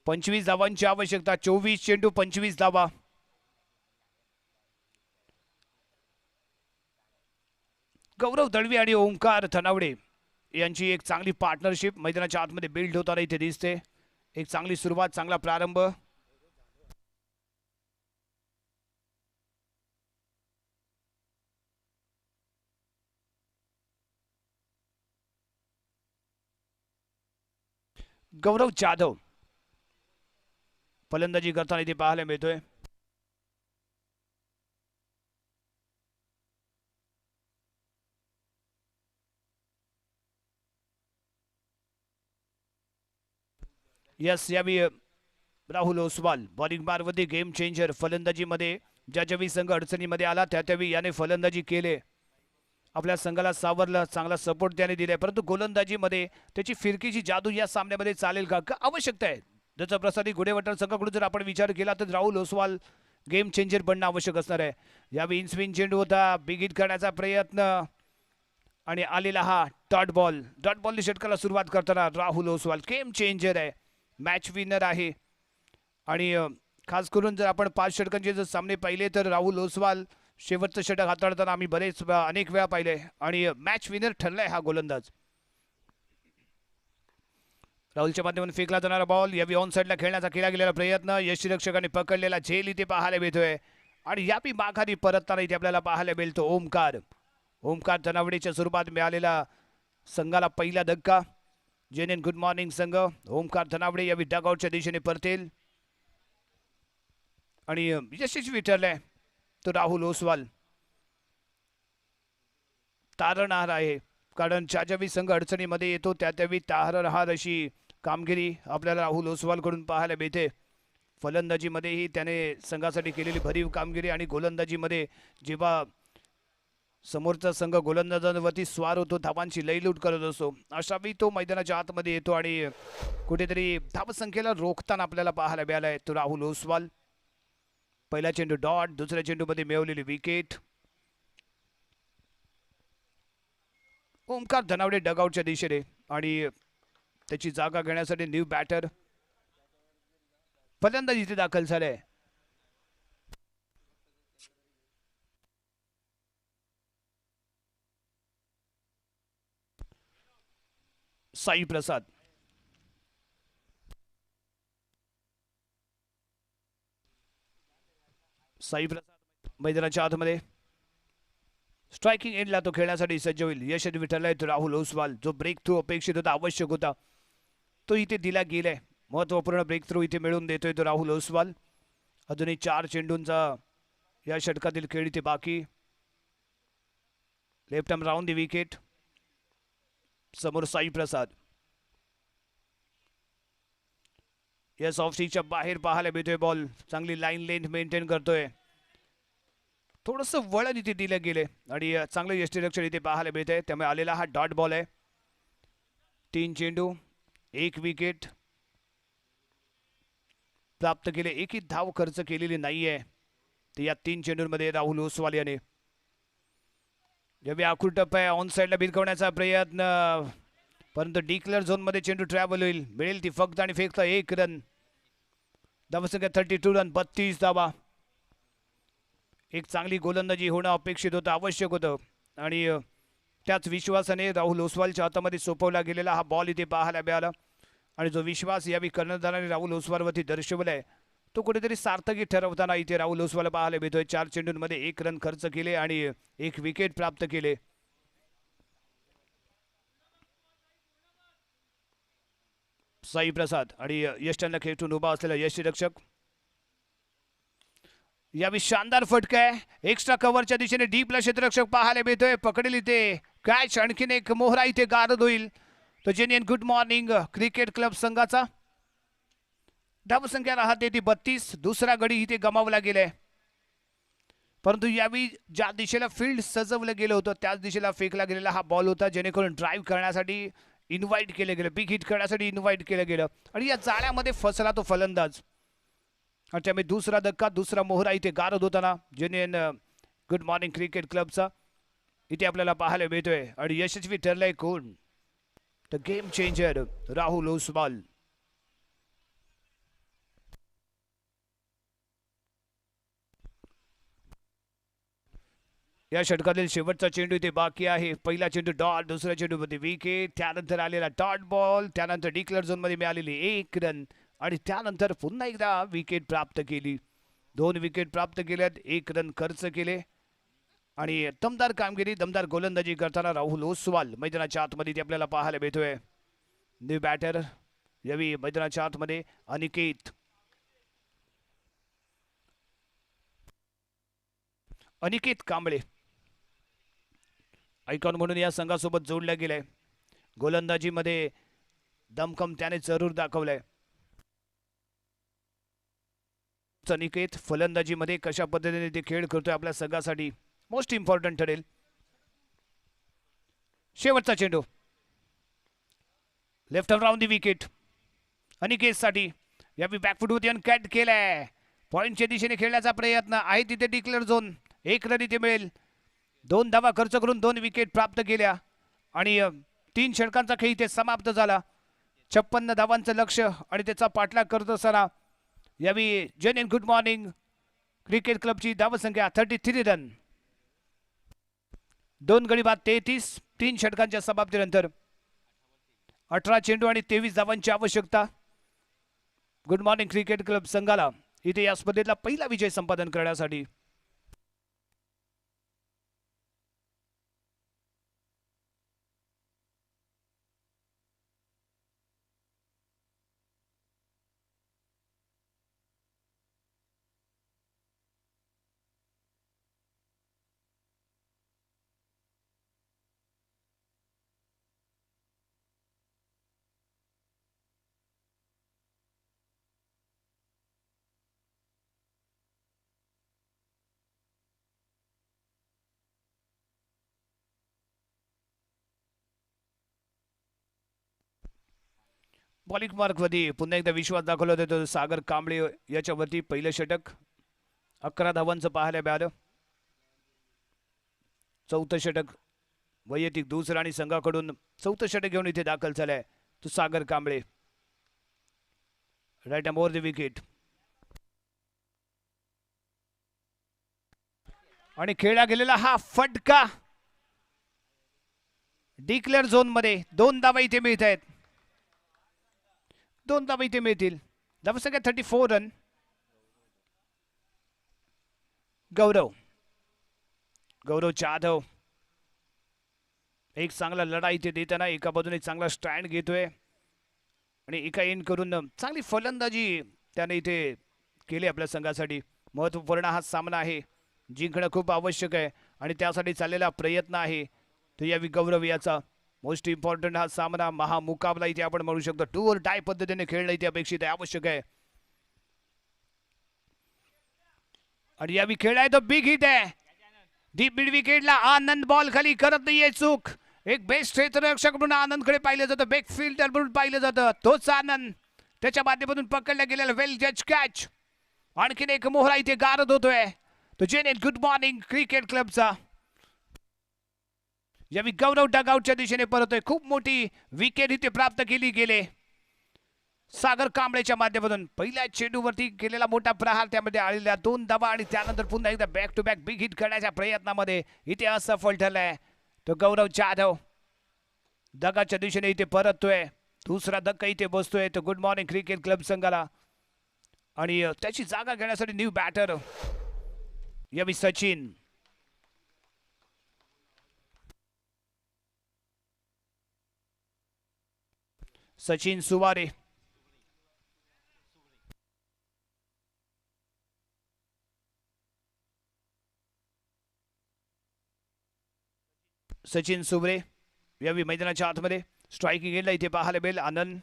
पंचवीस धावांची आवश्यकता. 24 चेंडू 25 धावा. गौरव दळवी आणि ओंकार धनावडे यांची एक चांगली पार्टनरशिप मैदानाच्या आतमध्ये बिल्ड होताना इथे दिसते. एक चांगली सुरुवात, चांगला प्रारंभ. गौरव जाधव फलंदाजी करताना इथे पाहायला मिळतोय. यस यावी राहुल ओसवाल बॉलिंग बारमध्ये गेम चेंजर. फलंदाजीमध्ये ज्यावेळी संघ अडचणीमध्ये आला त्यावेळी याने फलंदाजी केले. आपल्या संघाला सावरलं, चांगला सपोर्ट त्याने दिलाय. परंतु गोलंदाजीमध्ये त्याची फिरकीची जादू या सामन्यामध्ये चालेल का आवश्यकता आहे. जसं प्रसादी गुडेवटर संघाकडून जर आपण विचार केला तर राहुल ओसवाल गेम चेंजर बनणं आवश्यक असणार आहे. यावेळी इन स्विंग चेंडू होता. बिग हिट करण्याचा प्रयत्न आणि आलेला हा डॉट बॉलने षटकाला सुरुवात करताना राहुल ओसवाल गेम चेंजर आहे, मॅच विनर आहे. आणि खास करून जर आपण 5 षटकांचे जर सामने पाहिले तर राहुल ओसवाल शेवटचं षटक हाताळताना आम्ही अनेक वेळा पाहिले आणि मॅच विनर ठरलाय हा गोलंदाज. राहुलच्या माध्यमातून फेकला जाणारा बॉल यावी ऑन साइडला खेळण्याचा केला गेलेला प्रयत्न. यष्टीरक्षकाने पकडलेला झेल इथे पाहायला मिळतोय आणि यावी माघारी परतताना इथे आपल्याला पाहायला मिळतो ओमकार धनावडेच्या स्वरूपात मिळालेला संघाला पहिला धक्का. जेन्युइन गुड मॉर्निंग संघ ओमकार धनावडे यावी डगआउटच्या दिशेने परतेल आणि यशस्वी ठरलाय तो राहुल ओसवाल. तारणहार आहे कारण ज्यावेळी संघ अडचणीमध्ये येतो त्यावेळी तारणहार अशी कामगिरी आपल्याला राहुल ओसवाल कडून पाहायला मिळते. फलंदाजीमध्येही त्याने संघासाठी केलेली भरीव कामगिरी आणि गोलंदाजीमध्ये जेव्हा समोरचा संघ गोलंदाजांवरती स्वार होतो, धावांची लयलूट करत असतो, अशावेळी तो मैदानाच्या आतमध्ये येतो आणि कुठेतरी धावसंख्येला रोखताना आपल्याला पाहायला मिळालाय तो राहुल ओसवाल. पहिला चेंडू डॉट, दुसऱ्या चेंडूमध्ये मिळवलेली विकेट. ओमकार धनावडे डगआउटच्या दिशेने आणि त्याची जागा घेण्यासाठी न्यू बॅटर फलंदाज इथे दाखल झाले. साई प्रसाद. साई प्रसाद मैदानाच्या आतमध्ये स्ट्रायकिंग एंडला तो खेळण्यासाठी सज्ज होईल. यशस्वी ठरलाय तो राहुल ओसवाल. जो ब्रेक थ्रू अपेक्षित होता, आवश्यक होता, तो इथे दिला गेलाय. महत्वपूर्ण ब्रेक थ्रू इथे मिळवून देतोय तो राहुल ओसवाल. अजूनही 4 चेंडूंचा या षटकातील खेळ इथे बाकी. Left arm round the wicket. समोर साई प्रसाद. यस ऑफ स्टिकच्या बाहेर पाहायला मिळतोय बॉल. चांगली लाईन लेंथ मेंटेन करतोय. थोडंसं वळण इथे दिलं गेले आणि चांगलं यष्टीरक्षण इथे पाहायला मिळतंय. त्यामुळे आलेला हा डॉट बॉल आहे. 3 चेंडू 1 विकेट प्राप्त केले. एकही धाव खर्च केलेली नाहीये तर या 3 चेंडूंमध्ये राहुल ओसवाल याने. जेव्हा आखूड टप्पा आहे, ऑन साईडला भिरकवण्याचा प्रयत्न, परंतु डिक्लेअर झोनमध्ये चेंडू ट्रॅव्हल होईल. मिळेल ती फक्त आणि फक्त 1 रन. धावसंख्या 32 रन, 32 धावा. एक चांगली गोलंदाजी होणं अपेक्षित होतं, आवश्यक होतं आणि त्याच विश्वासाने राहुल ओसवालच्या हातामध्ये सोपवला गेलेला हा बॉल इथे पाहायला मिळाला. आणि जो विश्वास यावेळी कर्णधाराने राहुल ओसवालवरती दर्शवलाय तो कुठेतरी सार्थकी ठरवताना इथे राहुल ओसवाल पाहायला मिळतोय. 4 चेंडूंमध्ये 1 रन खर्च केले आणि 1 विकेट प्राप्त केले. साई प्रसाद आणि यष्टांना खेचून उभा असलेला यष्टीरक्षक. यावेळी शानदार फटका आहे. एक्स्ट्रा कव्हरच्या दिशेने डीपला क्षेत्ररक्षक पाहायला मिळतोय. पकडेल इथे कॅच. आणखीन एक मोहरा इथे गारद होईल. तो genuine good morning cricket club संघाचा. धावसंख्या राहते ती 32. दुसरा गडी इथे गमावला गेलाय. परंतु यावेळी ज्या दिशेला फील्ड सजवलं गेलं होतं त्याच दिशेला फेकला गेलेला हा बॉल होता, जेणेकरून ड्राईव्ह करण्यासाठी इन्व्हाइट केलं गेलं, बिग हिट करण्यासाठी इन्व्हाइट केलं गेलं आणि या जाळ्यामध्ये फसला तो फलंदाज. आणि त्यामुळे दुसरा धक्का, दुसरा मोहरा इथे गारद होताना जेनियन गुड मॉर्निंग क्रिकेट क्लबचा इथे आपल्याला पाहायला मिळतोय. आणि यशस्वी ठरलाय कोण? The game changer Rahul Oswal. या षटकातील शेवटचा चेंडू इथे बाकी आहे. पहिला चेंडू डॉट, दुसऱ्या चेंडूमध्ये विकेट, त्यानंतर आलेला डॉट बॉल, त्यानंतर डिक्लेअर झोनमध्ये मिळालेली 1 रन आणि त्यानंतर पुन्हा एकदा विकेट प्राप्त केली. 2 विकेट प्राप्त केल्यात, 1 रन खर्च केले आणि दमदार कामगिरी, दमदार गोलंदाजी करताना राहुल ओसवाल मैदानाच्या आतमध्ये ते आपल्याला पाहायला मिळतोय. न्यू बॅटर यावेळी मैदानाच्या आतमध्ये अनिकेत. अनिकेत कांबळे आयकॉन म्हणून या संघासोबत जोडल्या गेलाय. गोलंदाजीमध्ये दमखम त्याने जरूर दाखवलाय. अनिकेत फलंदाजीमध्ये कशा पद्धतीने ते खेळ करतोय आपल्या संघासाठी मोस्ट इम्पॉर्टंट ठरेल. शेवटचा चेंडू left round the wicket Aniket साठी. यावेळी बॅकफुटवरती कॅट केलाय. पॉइंटच्या दिशेने खेळण्याचा प्रयत्न आहे. तिथे डिक्लेअर झोन, 1 रन इथे मिळेल. 2 धावा खर्च करून 2 विकेट प्राप्त केल्या आणि 3 षटकांचा खेळ इथे समाप्त झाला. 56 धावांचं लक्ष आणि त्याचा पाठलाग करत असताना यावेळी जेनियन गुड मॉर्निंग क्रिकेट क्लबची धावसंख्या 33 रन, 2 गडी बाद 33. 3 षटकांच्या समाप्तीनंतर 18 चेंडू आणि 23 धावांची आवश्यकता. गुड मॉर्निंग क्रिकेट क्लब संघाला इथे या स्पर्धेतला पहिला विजय संपादन करण्यासाठी. बॉलिंग मार्कवरती पुन्हा एकदा विश्वास दाखवला होता सागर कांबळे याच्यावरती. पहिलं षटक 11 धावांचं पाहायला मिळालं. चौथं षटक वैयक्तिक दुसरं आणि संघाकडून चौथं षटक घेऊन इथे दाखल झालाय तो Sagar Kamble. Right over the wicket. आणि खेळला गेलेला हा फटका डिक्लेअर झोन मध्ये 2 धावा इथे मिळत आहेत. 2 धावा इथे मिळतील. धावसंख्या 34 रन. गौरव जाधव एक चांगला लढा इथे देताना एका बाजूने चांगला स्टँड घेतोय आणि एका एंड करून चांगली फलंदाजी त्याने इथे केली आपल्या संघासाठी. महत्वपूर्ण हा सामना आहे, जिंकणं खूप आवश्यक आहे आणि त्यासाठी चाललेला प्रयत्न आहे तो यावी गौरव याचा. मोस्ट इम्पॉर्टंट हा सामना, महामुकाबला इथे आपण म्हणू शकतो. 2 or die पद्धतीने खेळणं इथे अपेक्षित आहे, आवश्यक आहे. आणि यावी खेळ आहे तो बिग हिट आहे. डीप मिड विकेटला आनंद बॉल खाली करत नाहीये चूक. एक बेस्ट क्षेत्ररक्षक म्हणून आनंदकडे पाहिलं जातं, बेक फिल्डर म्हणून पाहिलं जातं. तोच आनंद त्याच्या माध्यमातून पकडला गेलेला वेल जज कॅच. आणखीन एक मोहरा इथे गारद होतोय तो जेनेट गुड मॉर्निंग क्रिकेट क्लबचा. यावी गौरव डगआउटच्या दिशेने परतोय. खूप मोठी विकेट इथे प्राप्त केली गेले सागर कांबळेच्या माध्यमातून. पहिल्या चेंडूवरती केलेला मोठा प्रहार, त्यामध्ये आलेल्या 2 धावा आणि त्यानंतर पुन्हा एकदा back to back big hit करण्याच्या प्रयत्नामध्ये इथे असफल ठरलाय तो गौरव जाधव. दगाच्या दिशेने इथे परततोय. दुसरा धक्का इथे बसतोय तो गुड मॉर्निंग क्रिकेट क्लब संघाला. आणि त्याची जागा घेण्यासाठी न्यू बॅटर यावी सचिन. सचिन सुवारे. सचिन सुवरे यावी मैदानाच्या आतमध्ये स्ट्राईकिंग गेला इथे पाहायला मिळेल. आनंद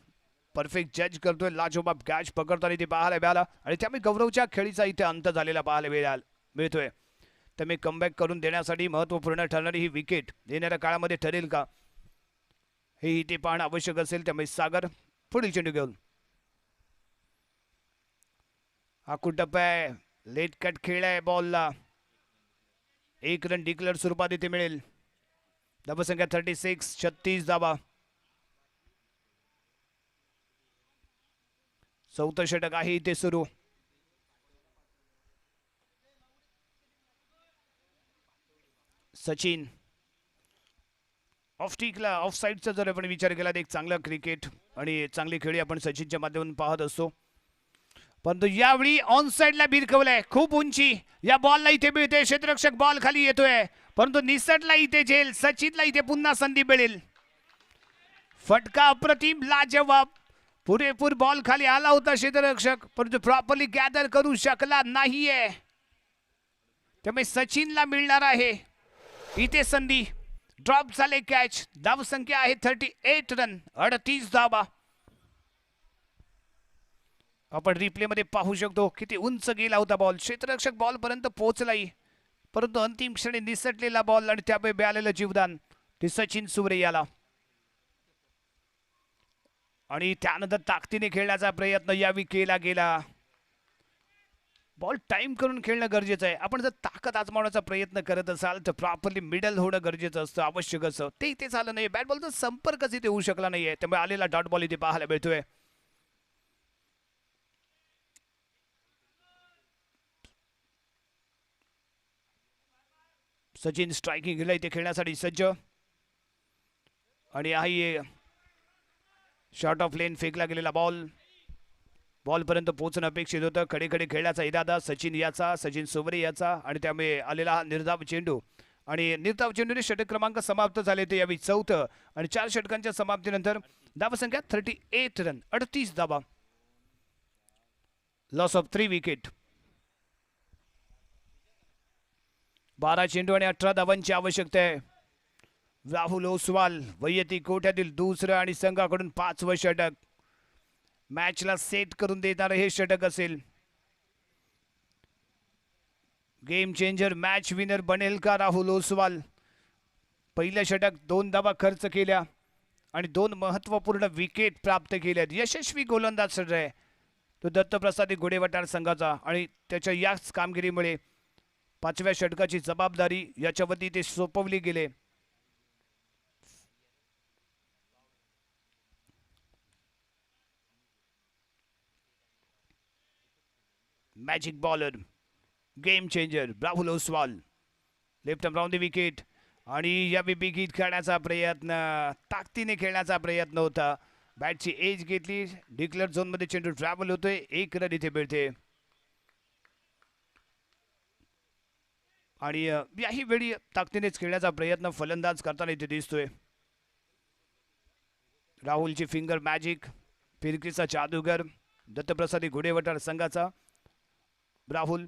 परफेक्ट जज करतोय, लाजोबाब कॅच पकडताना इथे पाहायला मिळाला आणि त्यामुळे गौरवच्या खेळीचा इथे अंत झालेला पाहायला मिळतोय. त्यामुळे कमबॅक करून देण्यासाठी महत्वपूर्ण ठरणारी ही विकेट येणाऱ्या काळामध्ये ठरेल का हे इथे पाहणं आवश्यक असेल. त्यामुळे सागर पुढील चेंडू घेऊन हा कुटप्पा आहे, लेट कट खेळ आहे बॉलला. 1 रन डिक्लेअर स्वरूपात इथे मिळेल. धावसंख्या 36, 36 धावा. चौथं षटक आहे इथे सुरू. सचिन ऑफ टिकला, ऑफ साईडचा जर आपण विचार केला तर एक चांगला क्रिकेट आणि चांगली खेळी आपण सचिनच्या माध्यमातून पाहत असतो. परंतु यावेळी ऑन साईडला भिरकवलंय, खूप उंची या बॉलला इथे मिळते. क्षेत्ररक्षक बॉल खाली येतोय परंतु निसटला इथे झेल. सचिनला इथे पुन्हा संधी मिळेल. फटका अप्रतिम, लाजवाब. पुरेपूर बॉल खाली आला होता क्षेत्ररक्षक परंतु प्रॉपरली गॅदर करू शकला नाहीये. त्यामुळे सचिनला मिळणार आहे इथे संधी. ड्रॉप झाले कॅच. धावसंख्या आहे 38 रन, 38 धावा. आपण रिप्ले मध्ये पाहू शकतो किती उंच गेला होता बॉल. क्षेत्ररक्षक बॉल पर्यंत पोहोचलाही परंतु अंतिम क्षणी निसटलेला बॉल आणि त्यामुळे मिळालेलं जीवदान ते सचिन सुवरे याला. आणि त्यानंतर ताकदीने खेळण्याचा प्रयत्न यावी केला गेला. बॉल टाइम करून खेळणं गरजेचं आहे. आपण जर ताकद आजमावण्याचा प्रयत्न करत असाल तर प्रॉपरली मिडल होणं गरजेचं असतं, आवश्यक असतं. ते इथे झालं नाही. बॅट बॉलचा संपर्कच इथे होऊ शकला नाहीये. त्यामुळे आलेला डॉट बॉल इथे पाहायला मिळतोय. सचिन स्ट्रायकिंग गेला इथे खेळण्यासाठी सज्ज. आणि आहे शॉर्ट ऑफ लेन फेकला गेलेला बॉल. बॉल पर्यंत पोहोचणं अपेक्षित होतं. खडे खेळण्याचा इरादा सचिन याचा, सचिन सुवरे याचा आणि त्यामुळे आलेला हा निर्धाव चेंडू. आणि निर्धाव चेंडूने षटक क्रमांक समाप्त झाले ते यावी 4थं. आणि 4 षटकांच्या समाप्तीनंतर धावसंख्या 38 रन, 38 धावा. Loss of 3 wicket. 12 चेंडू आणि 18 धावांची आवश्यकता आहे. राहुल ओसवाल वैयक्तिक कोट्यातील दुसरं आणि संघाकडून 5वं षटक. मॅचला सेट करून देणारं हे षटक असेल. गेम चेंजर, मॅच विनर बनेल का राहुल ओसवाल. पहिलं षटक 2 धावा खर्च केल्या आणि 2 महत्वपूर्ण विकेट प्राप्त केल्यात. यशस्वी गोलंदाज ठरलाय तो दत्तप्रसाद घोडेवटार संघाचा आणि त्याच्या याच कामगिरीमुळे 5व्या षटकाची जबाबदारी याच्यावरती ते सोपवली गेले. Magic bowler, game changer Rahul Oswal left arm round the wicket. आणि या विकेट खेळण्याचा प्रयत्न, ताकदीने खेळण्याचा प्रयत्न होता. बॅटची एज घेतली, डिक्लेअर झोनमध्ये चेंडू ट्रॅव्हल होतोय, 1 रन इथे मिळते. आणि याही वेळी ताकदीनेच खेळण्याचा प्रयत्न फलंदाज करताना इथे दिसतोय. राहुलची फिंगर मॅजिक, फिरकीचा जादूगर दत्तप्रसाद घोडेवटार संघाचा राहुल.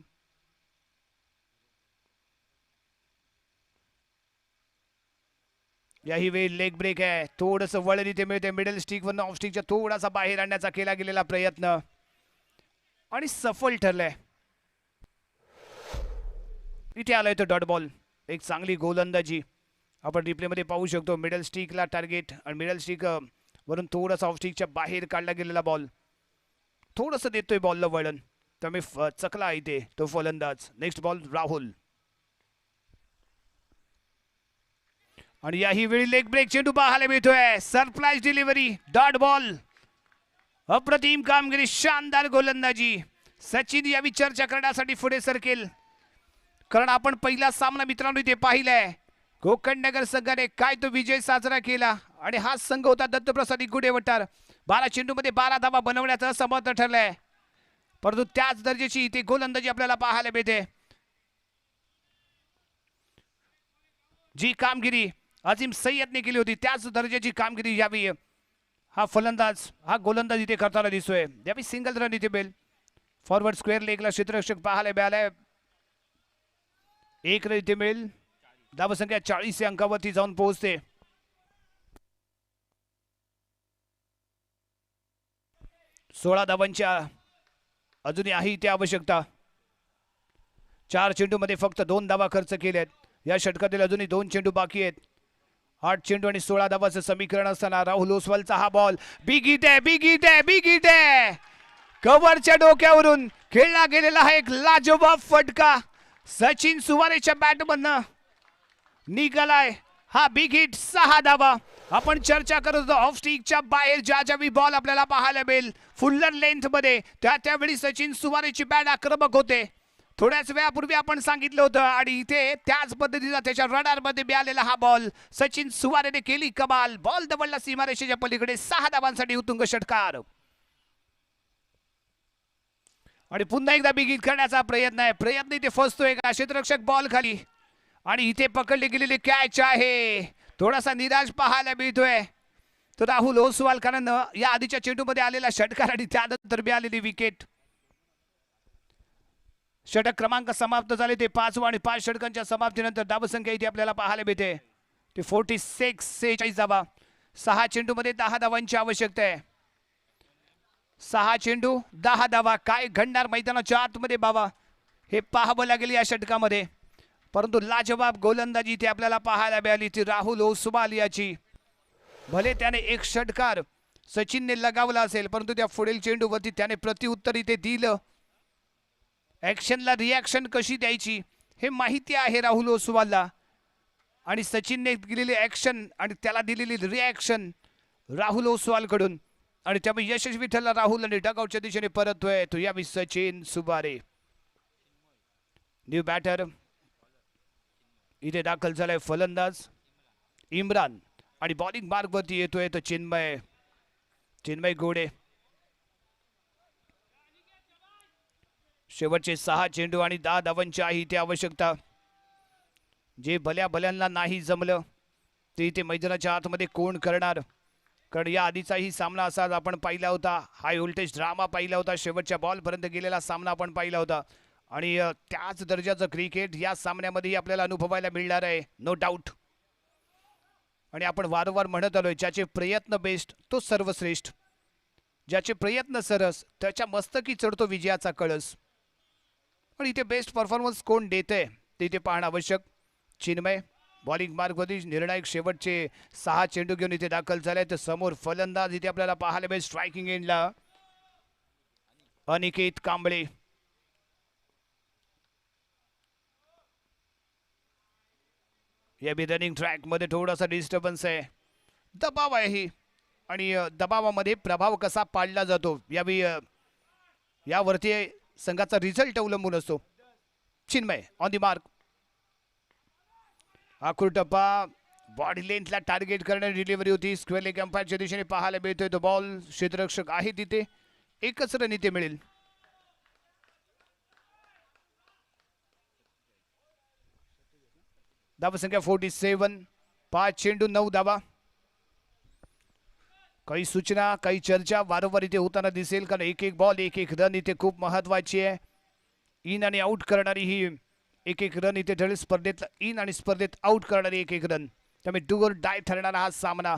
याही वेळी लेग ब्रेक आहे, थोडंसं वळण इथे मिळते. मिडल स्टिक वरनं ऑफ स्टिकच्या थोडासा बाहेर आणण्याचा केला गेलेला प्रयत्न आणि सफल ठरलाय. इथे आलाय तो डॉट बॉल. एक चांगली गोलंदाजी आपण रिप्लेमध्ये पाहू शकतो. मिडल स्टिकला टार्गेट आणि मिडल स्टिक वरून थोडासा ऑफ स्टिकच्या बाहेर काढला गेलेला बॉल. थोडंसं देतोय बॉलला वळण, त्यामुळे चकला इथे तो फलंदाज. Next ball Rahul. आणि याही वेळी लेग ब्रेक चेंडू पाहायला मिळतोय. Surprise delivery, dot ball. अप्रतिम कामगिरी, शानदार गोलंदाजी. सचिन यावी चर्चा करण्यासाठी पुढे सरकेल, कारण आपण पहिला सामना मित्रांनो इथे पाहिलाय. कोकणनगर संघाने काय तो विजय साजरा केला आणि हा संघ होता दत्तप्रसाद घोडेवटार. 12 चेंडूमध्ये 12 धावा बनवण्याचं समर्थ ठरलंय, परंतु त्याच दर्जाची इथे गोलंदाजी आपल्याला पाहायला मिळते. जी कामगिरी अजिम सय्यदने केली होती त्याच दर्जाची कामगिरी यावी हा फलंदाज, हा गोलंदाज इथे करताना दिसतोय. यावी सिंगल रन इथे बेल. फॉरवर्ड स्क्वेअर लेगला क्षेत्ररक्षक पाहायला मिळालाय. 1 रन इथे मिळेल. धावसंख्या 40 या अंकावरती जाऊन पोहोचते. सोळा धावांच्या अजूनही आहे इथे आवश्यकता. 4 चेंडूमध्ये फक्त 2 धावा खर्च केल्यात. या षटकातील अजूनही 2 चेंडू बाकी आहेत. 8 चेंडू आणि 16 धावाचं समीकरण असताना राहुल ओसवालचा हा बॉल बिग हिट आहे, बिग हिट आहे, बिग हिट आहे. कव्हरच्या डोक्यावरून खेळला गेलेला हा एक लाजवाब फटका सचिन सुवारेच्या बॅटमधनं निघालाय. हा बिग हिट, 6 धावा. आपण चर्चा करत होतो ऑफ स्टिकच्या बाहेर ज्या ज्यावेळी बॉल आपल्याला पाहायला मिळेल फुल्लर लेंथ मध्ये, त्यावेळी सचिन सुवारेची बॅट आक्रमक होते. थोड्याच वेळापूर्वी आपण सांगितलं होतं आणि इथे त्याच पद्धतीचा त्याच्या रडारमध्ये मिळालेला हा बॉल सचिन सुवारेने केली कमाल. बॉल दवडला सीमारेषेच्या पलीकडे. 6 धावांसाठी उत्तुंग षटकार. आणि पुन्हा एकदा बिग हिट करण्याचा प्रयत्न आहे. प्रयत्न इथे फसतोय का? क्षेत्ररक्षक बॉल खाली आणि इथे पकडली गेलेली कॅच आहे. थोडासा निराश पाहायला मिळतोय तो राहुल ओसवाल, कारण या आधीच्या चेंडूमध्ये आलेला षटकार आणि त्यानंतर मिळालेली विकेट. षटक क्रमांक समाप्त झाले ते 5 आणि 5 षटकांच्या समाप्तीनंतर धावसंख्या इथे आपल्याला पाहायला मिळते ते 46 धावा. 6 चेंडूमध्ये 10 धावांची आवश्यकता आहे. 6 चेंडू 10 धावा. काय घडणार मैदानाच्या आतमध्ये बाबा हे पाहावं लागेल या षटकामध्ये. परंतु लाजवाब गोलंदाजी इथे आपल्याला पाहायला मिळाली ती राहुल ओसवाल याची. भले त्याने एक षटकार सचिनने लगावला असेल, परंतु त्या पुढील चेंडूवरती त्याने प्रत्युत्तर इथे दिलं. ऍक्शनला रिॲक्शन कशी द्यायची हे माहिती आहे राहुल ओसवालला, आणि सचिनने दिलेली ऍक्शन आणि त्याला दिलेली रिॲक्शन राहुल ओसवाल कडून, आणि त्यामुळे यशस्वी ठरला राहुल आणि डगआउटच्या दिशेने परततोय तो यावी सचिन सुवारे. न्यू बॅटर इथे दाखल झालाय फलंदाज इम्रान आणि बॉलिंग मार्गवरती येतोय तो चिन्मय घोडे. शेवटचे 6 चेंडू आणि 10 धावांची आहे इथे आवश्यकता. जे भल्यांना नाही जमलं ते इथे मैदानाच्या आतमध्ये कोण करणार, कारण या आधीचाही सामना असा आपण पाहिला होता. हाय व्होल्टेज ड्रामा पाहिला होता. शेवटच्या बॉलपर्यंत गेलेला सामना आपण पाहिला होता आणि त्याच दर्जाचं क्रिकेट या सामन्यामध्येही आपल्याला अनुभवायला मिळणार आहे, नो डाऊट. आणि आपण वारंवार म्हणत आलोय ज्याचे प्रयत्न बेस्ट तो सर्वश्रेष्ठ. ज्याचे प्रयत्न सरस त्याच्या मस्तकी चढतो विजयाचा कळस. पण इथे बेस्ट परफॉर्मन्स कोण देतंय ते इथे पाहणं आवश्यक. चिन्मय बॉलिंग मार्गवरती निर्णायक शेवटचे 6 चेंडू घेऊन इथे दाखल झाले. तर समोर फलंदाज इथे आपल्याला पाहायला मिळेल स्ट्रायकिंग एंडला अनिकेत कांबळे. या बी रनिंग ट्रॅक मध्ये थोडासा डिस्टर्बन्स आहे, दबाव आहे आणि दबावामध्ये प्रभाव कसा पाडला जातो यावरती संघाचा रिझल्ट अवलंबून असतो. Chinmay on the mark. आखूर टप्पा बॉडी लेंथला टार्गेट करणारी डिलिव्हरी होती. स्क्वेअर लेग अंपायरच्या दिशेने पाहायला मिळतोय तो बॉल. क्षेत्ररक्षक आहे तिथे, एकच रन इथे मिळेल. धावसंख्या 47. 5 चेंडू 9 धावा. काही सूचना, काही चर्चा वारंवार इथे होताना दिसेल, कारण एक एक बॉल एक एक रन इथे खूप महत्वाची आहे. इन आणि आउट करणारी ही एक एक रन इथे ठरेल. स्पर्धेत इन आणि स्पर्धेत आउट करणारी एक एक रन. त्यामुळे डू और डाय ठरणारा हा सामना.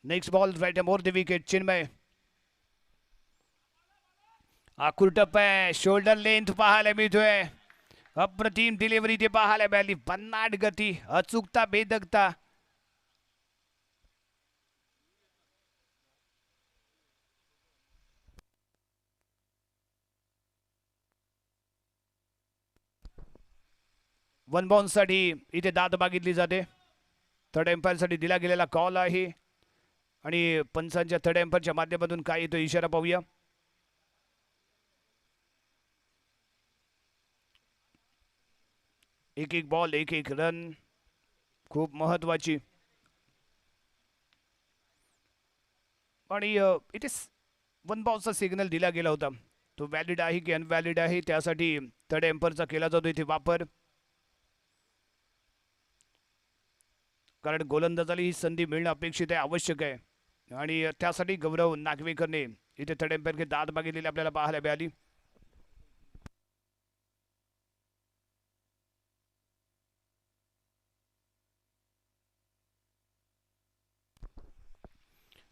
Next ball right more the wicket. Chinmay आखूर टप्पा आहे, शोल्डर लेंथ पाहायला मिळतोय. अप्रतिम डिलिव्हरी ते पाहायला मिळाली. भन्नाट गती, अचूकता, बेदगता. वन बाउन्स साठी इथे दाद मागितली जाते. थर्ड एम्पायर साठी दिला गेलेला कॉल आहे आणि पंचांच्या थर्ड एम्पायरच्या माध्यमातून काय येतो इशारा पाहूया. एक एक बॉल एक एक रन खूप महत्वाची. आणि इथे वन बाउन्सचा सिग्नल दिला गेला होता, तो व्हॅलिड आहे की अनव्हॅलिड आहे त्यासाठी थर्ड एम्पायरचा केला जातो इथे वापर. कारण गोलंदाजाला ही संधी मिळणं अपेक्षित आहे, आवश्यक आहे. आणि त्यासाठी गौरव नागवेकरने इथे थर्ड एम्पायरचे दाद मागितलेली आपल्याला पाहायला मिळाली.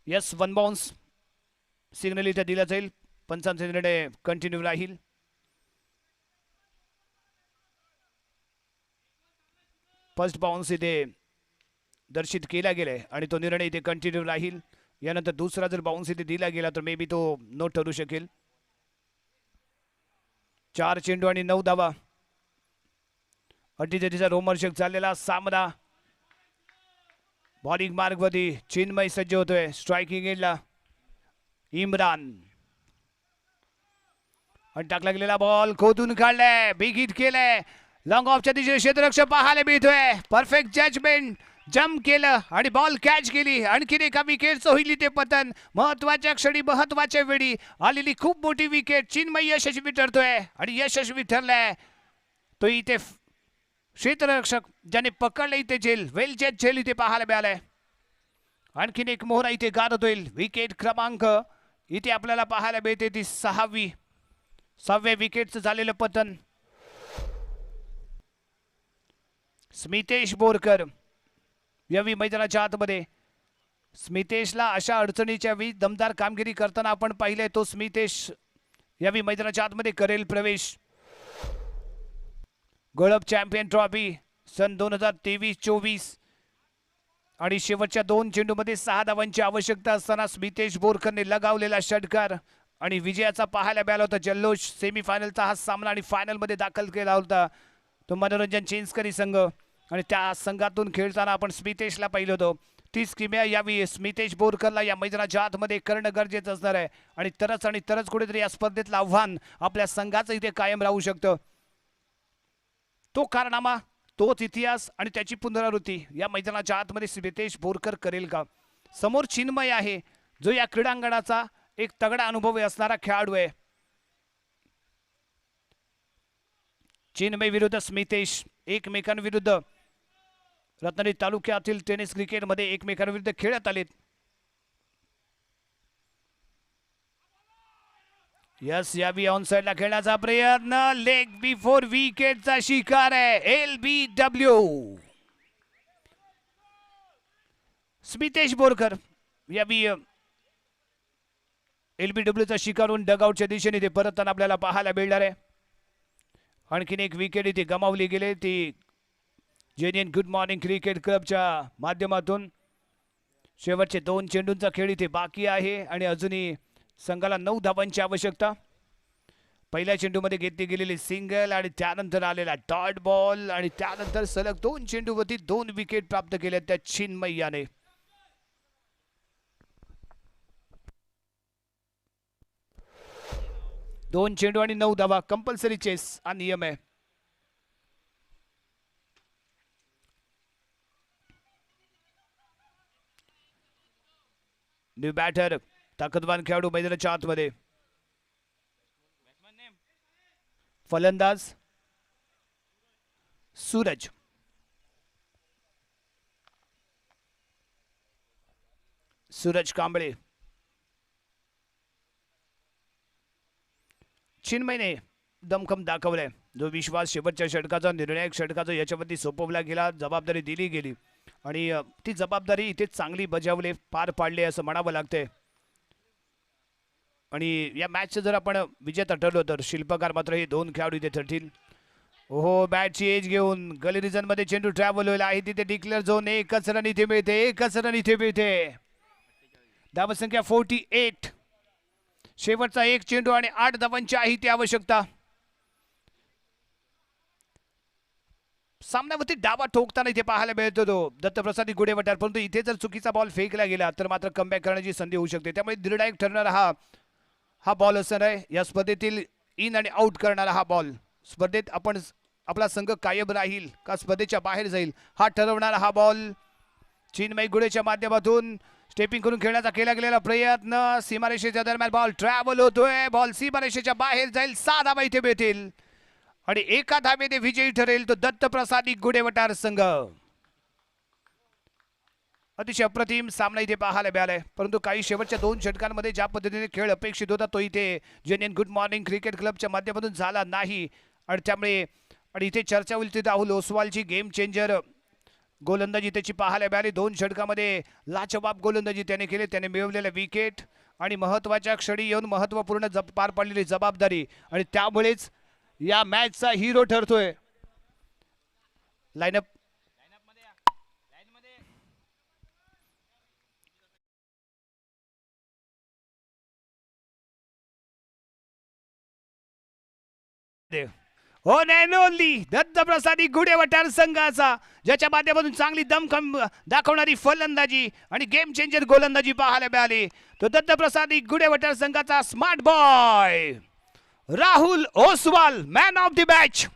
यस, वन बाउन्स सिग्नल इथे दिला जाईल. पंचांचा निर्णय कंटिन्यू राहील. फर्स्ट बाउन्स इथे दर्शित केला गेलाय आणि तो निर्णय इथे कंटिन्यू राहील. यानंतर दुसरा जर बाउन्स इथे दिला गेला तर मे बी तो नो ठरू शकेल. 4 चेंडू आणि 9 धावा. अटीतटीचा रोमहर्षक चाललेला सामना. बॉलिंग मार्गवरती चिन्मय सज्ज होतोय. स्ट्रायकिंग एंडला इम्रान. आणि टाकला गेलेला बॉल खोदून काढलाय, बिग हिट केलंय. लॉंग ऑफच्या दिशेने क्षेत्ररक्षक पाहायला मिळतोय. परफेक्ट जजमेंट, जम्प केलं आणि बॉल कॅच केली. आणखीन एका विकेटचं होईल इथे पतन. महत्वाच्या क्षणी महत्वाच्या वेळी आलेली खूप मोठी विकेट. चिन्मय यशस्वी ठरतोय आणि यशस्वी ठरलाय तो इथे क्षेत्ररक्षक ज्याने पकडलं इथे झेल, वेल जेट झेल इथे पाहायला मिळालाय. आणखीन एक मोहरा इथे गारत होईल. विकेट क्रमांक इथे आपल्याला पाहायला मिळते ती 6व्या विकेटचं झालेलं पतन. स्मितेश बोरकर यावी मैदानाच्या आतमध्ये. स्मितेशला अशा अडचणीच्या वेळी दमदार कामगिरी करताना आपण पाहिले. तो स्मितेश यावी मैदानाच्या आतमध्ये करेल प्रवेश. गोल्ड चॅम्पियन ट्रॉफी सन 2023-24 आणि शेवटच्या 2 चेंडूमध्ये 6 धावांची आवश्यकता असताना स्मितेश बोरकरने लगावलेला षटकार आणि विजयाचा पाहायला मिळाला होता जल्लोष. सेमीफायनलचा हा सामना आणि फायनलमध्ये दाखल केला होता तो मनोरंजन चिंचकरी संघ. आणि त्या संघातून खेळताना आपण स्मितेशला पाहिलं होतं. तीच किमया यावी स्मितेश बोरकरला या मैदानाच्या आतमध्ये करणं गरजेचं असणार आहे. आणि तरच कुठेतरी या स्पर्धेतलं आव्हान आपल्या संघाचं इथे कायम राहू शकतं. तो कारनामा, तोच इतिहास आणि त्याची पुनरावृत्ती या मैदानाच्या आतमध्ये स्मितेश बोरकर करेल का? समोर चिन्मय आहे जो या क्रीडांगणाचा एक तगडा अनुभव असणारा खेळाडू आहे. चिन्मय विरुद्ध स्मितेश एकमेकांविरुद्ध रत्नागिरी तालुक्यातील टेनिस क्रिकेटमध्ये एकमेकांविरुद्ध खेळत आलेत. यस, यावी ऑन साइडला खेळण्याचा प्रयत्न. लेग बिफोर विकेटचा शिकार आहे LBW. स्मितेश बोरकर यावी LBWचा शिकार होऊन डगआउटच्या दिशेने ते परतताना आपल्याला पाहायला मिळणार आहे. आणखीन एक विकेट इथे गमावली गेली ती जेनियन गुड मॉर्निंग क्रिकेट क्लबच्या माध्यमातून. शेवटचे 2 चेंडूंचा खेळ इथे बाकी आहे आणि अजूनही संघाला 9 धावांची आवश्यकता. पहिल्या चेंडूमध्ये घेतली गेलेली सिंगल आणि त्यानंतर आलेला डॉट बॉल आणि त्यानंतर सलग 2 चेंडूवरती 2 विकेट प्राप्त केल्या त्या चिन्मय याने. दोन चेंडू आणि 9 धावा. कंपल्सरी चेस हा नियम आहे. न्यू बॅटर ताकदवान खेळाडू मैदानाच्या आतमध्ये. फलंदाज सूरज. सूरज कांबळे. चिन्मयने दमखम दाखवलाय. जो विश्वास शेवटच्या षटकाचा निर्णायक षटकाचा याच्यावरती सोपवला गेला, जबाबदारी दिली गेली आणि ती जबाबदारी इथे चांगली बजावली, पार पाडली असं म्हणावं लागतंय. आणि या मॅचचं जर आपण विजेता ठरलो तर शिल्पकार मात्र हे 2 खेळाडू इथे ठरतील. ओहो, बॅटची एज घेऊन गली रिजन मध्ये चेंडू ट्रॅव्हल होईल आहे. तिथे डिक्लेअर झोन. एकच रन इथे मिळते. एकच रन इथे मिळते. धावसंख्या 48. शेवटचा 1 चेंडू आणि 8 धावांची आहे ती आवश्यकता. सामन्यावरती डावा ठोकताना इथे पाहायला मिळतो तो दत्तप्रसाद गुडेवटार. परंतु इथे जर चुकीचा बॉल फेकला गेला तर मात्र कमबॅक करण्याची संधी होऊ शकते. त्यामुळे निर्णायक ठरणारा हा बॉल असणार आहे. या स्पर्धेतील इन आणि आउट करणारा हा बॉल. स्पर्धेत आपण आपला संघ कायम राहील का स्पर्धेच्या बाहेर जाईल हा ठरवणारा हा बॉल. चिन्मय गुडेच्या माध्यमातून स्टेपिंग करून खेळण्याचा केला गेलेला प्रयत्न. सीमारेषेच्या दरम्यान बॉल ट्रॅव्हल होतोय. बॉल सीमारेषेच्या बाहेर जाईल. 6 धावा इथे मिळतील आणि एका धावेने विजयी ठरेल तो दत्तप्रसाद गुडेवटार संघ. अतिशय अप्रतिम सामना इथे पाहायला मिळालाय. परंतु काही शेवटच्या 2 षटकांमध्ये ज्या पद्धतीने खेळ अपेक्षित होता तो इथे जेएनएन गुड मॉर्निंग क्रिकेट क्लबच्या माध्यमातून झाला नाही. आणि त्यामुळे इथे चर्चा होईल ती राहुल ओसवालची गेम चेंजर गोलंदाजी त्याची पाहायला मिळाली. 2 षटकामध्ये लाजवाब गोलंदाजी त्याने केली. त्याने मिळवलेल्या विकेट आणि महत्वाच्या क्षणी येऊन महत्वपूर्ण पार पाडलेली जबाबदारी आणि त्यामुळेच या मॅचचा हिरो ठरतोय. लाईनअप हो नॅनोली दत्तप्रसादी गुडेवटार संघाचा ज्याच्या माध्यमातून चांगली दमखम दाखवणारी फलंदाजी आणि गेम चेंजर गोलंदाजी पाहायला मिळाली. तो दत्तप्रसादी गुडेवटार संघाचा smart boy Rahul Oswal man of the match.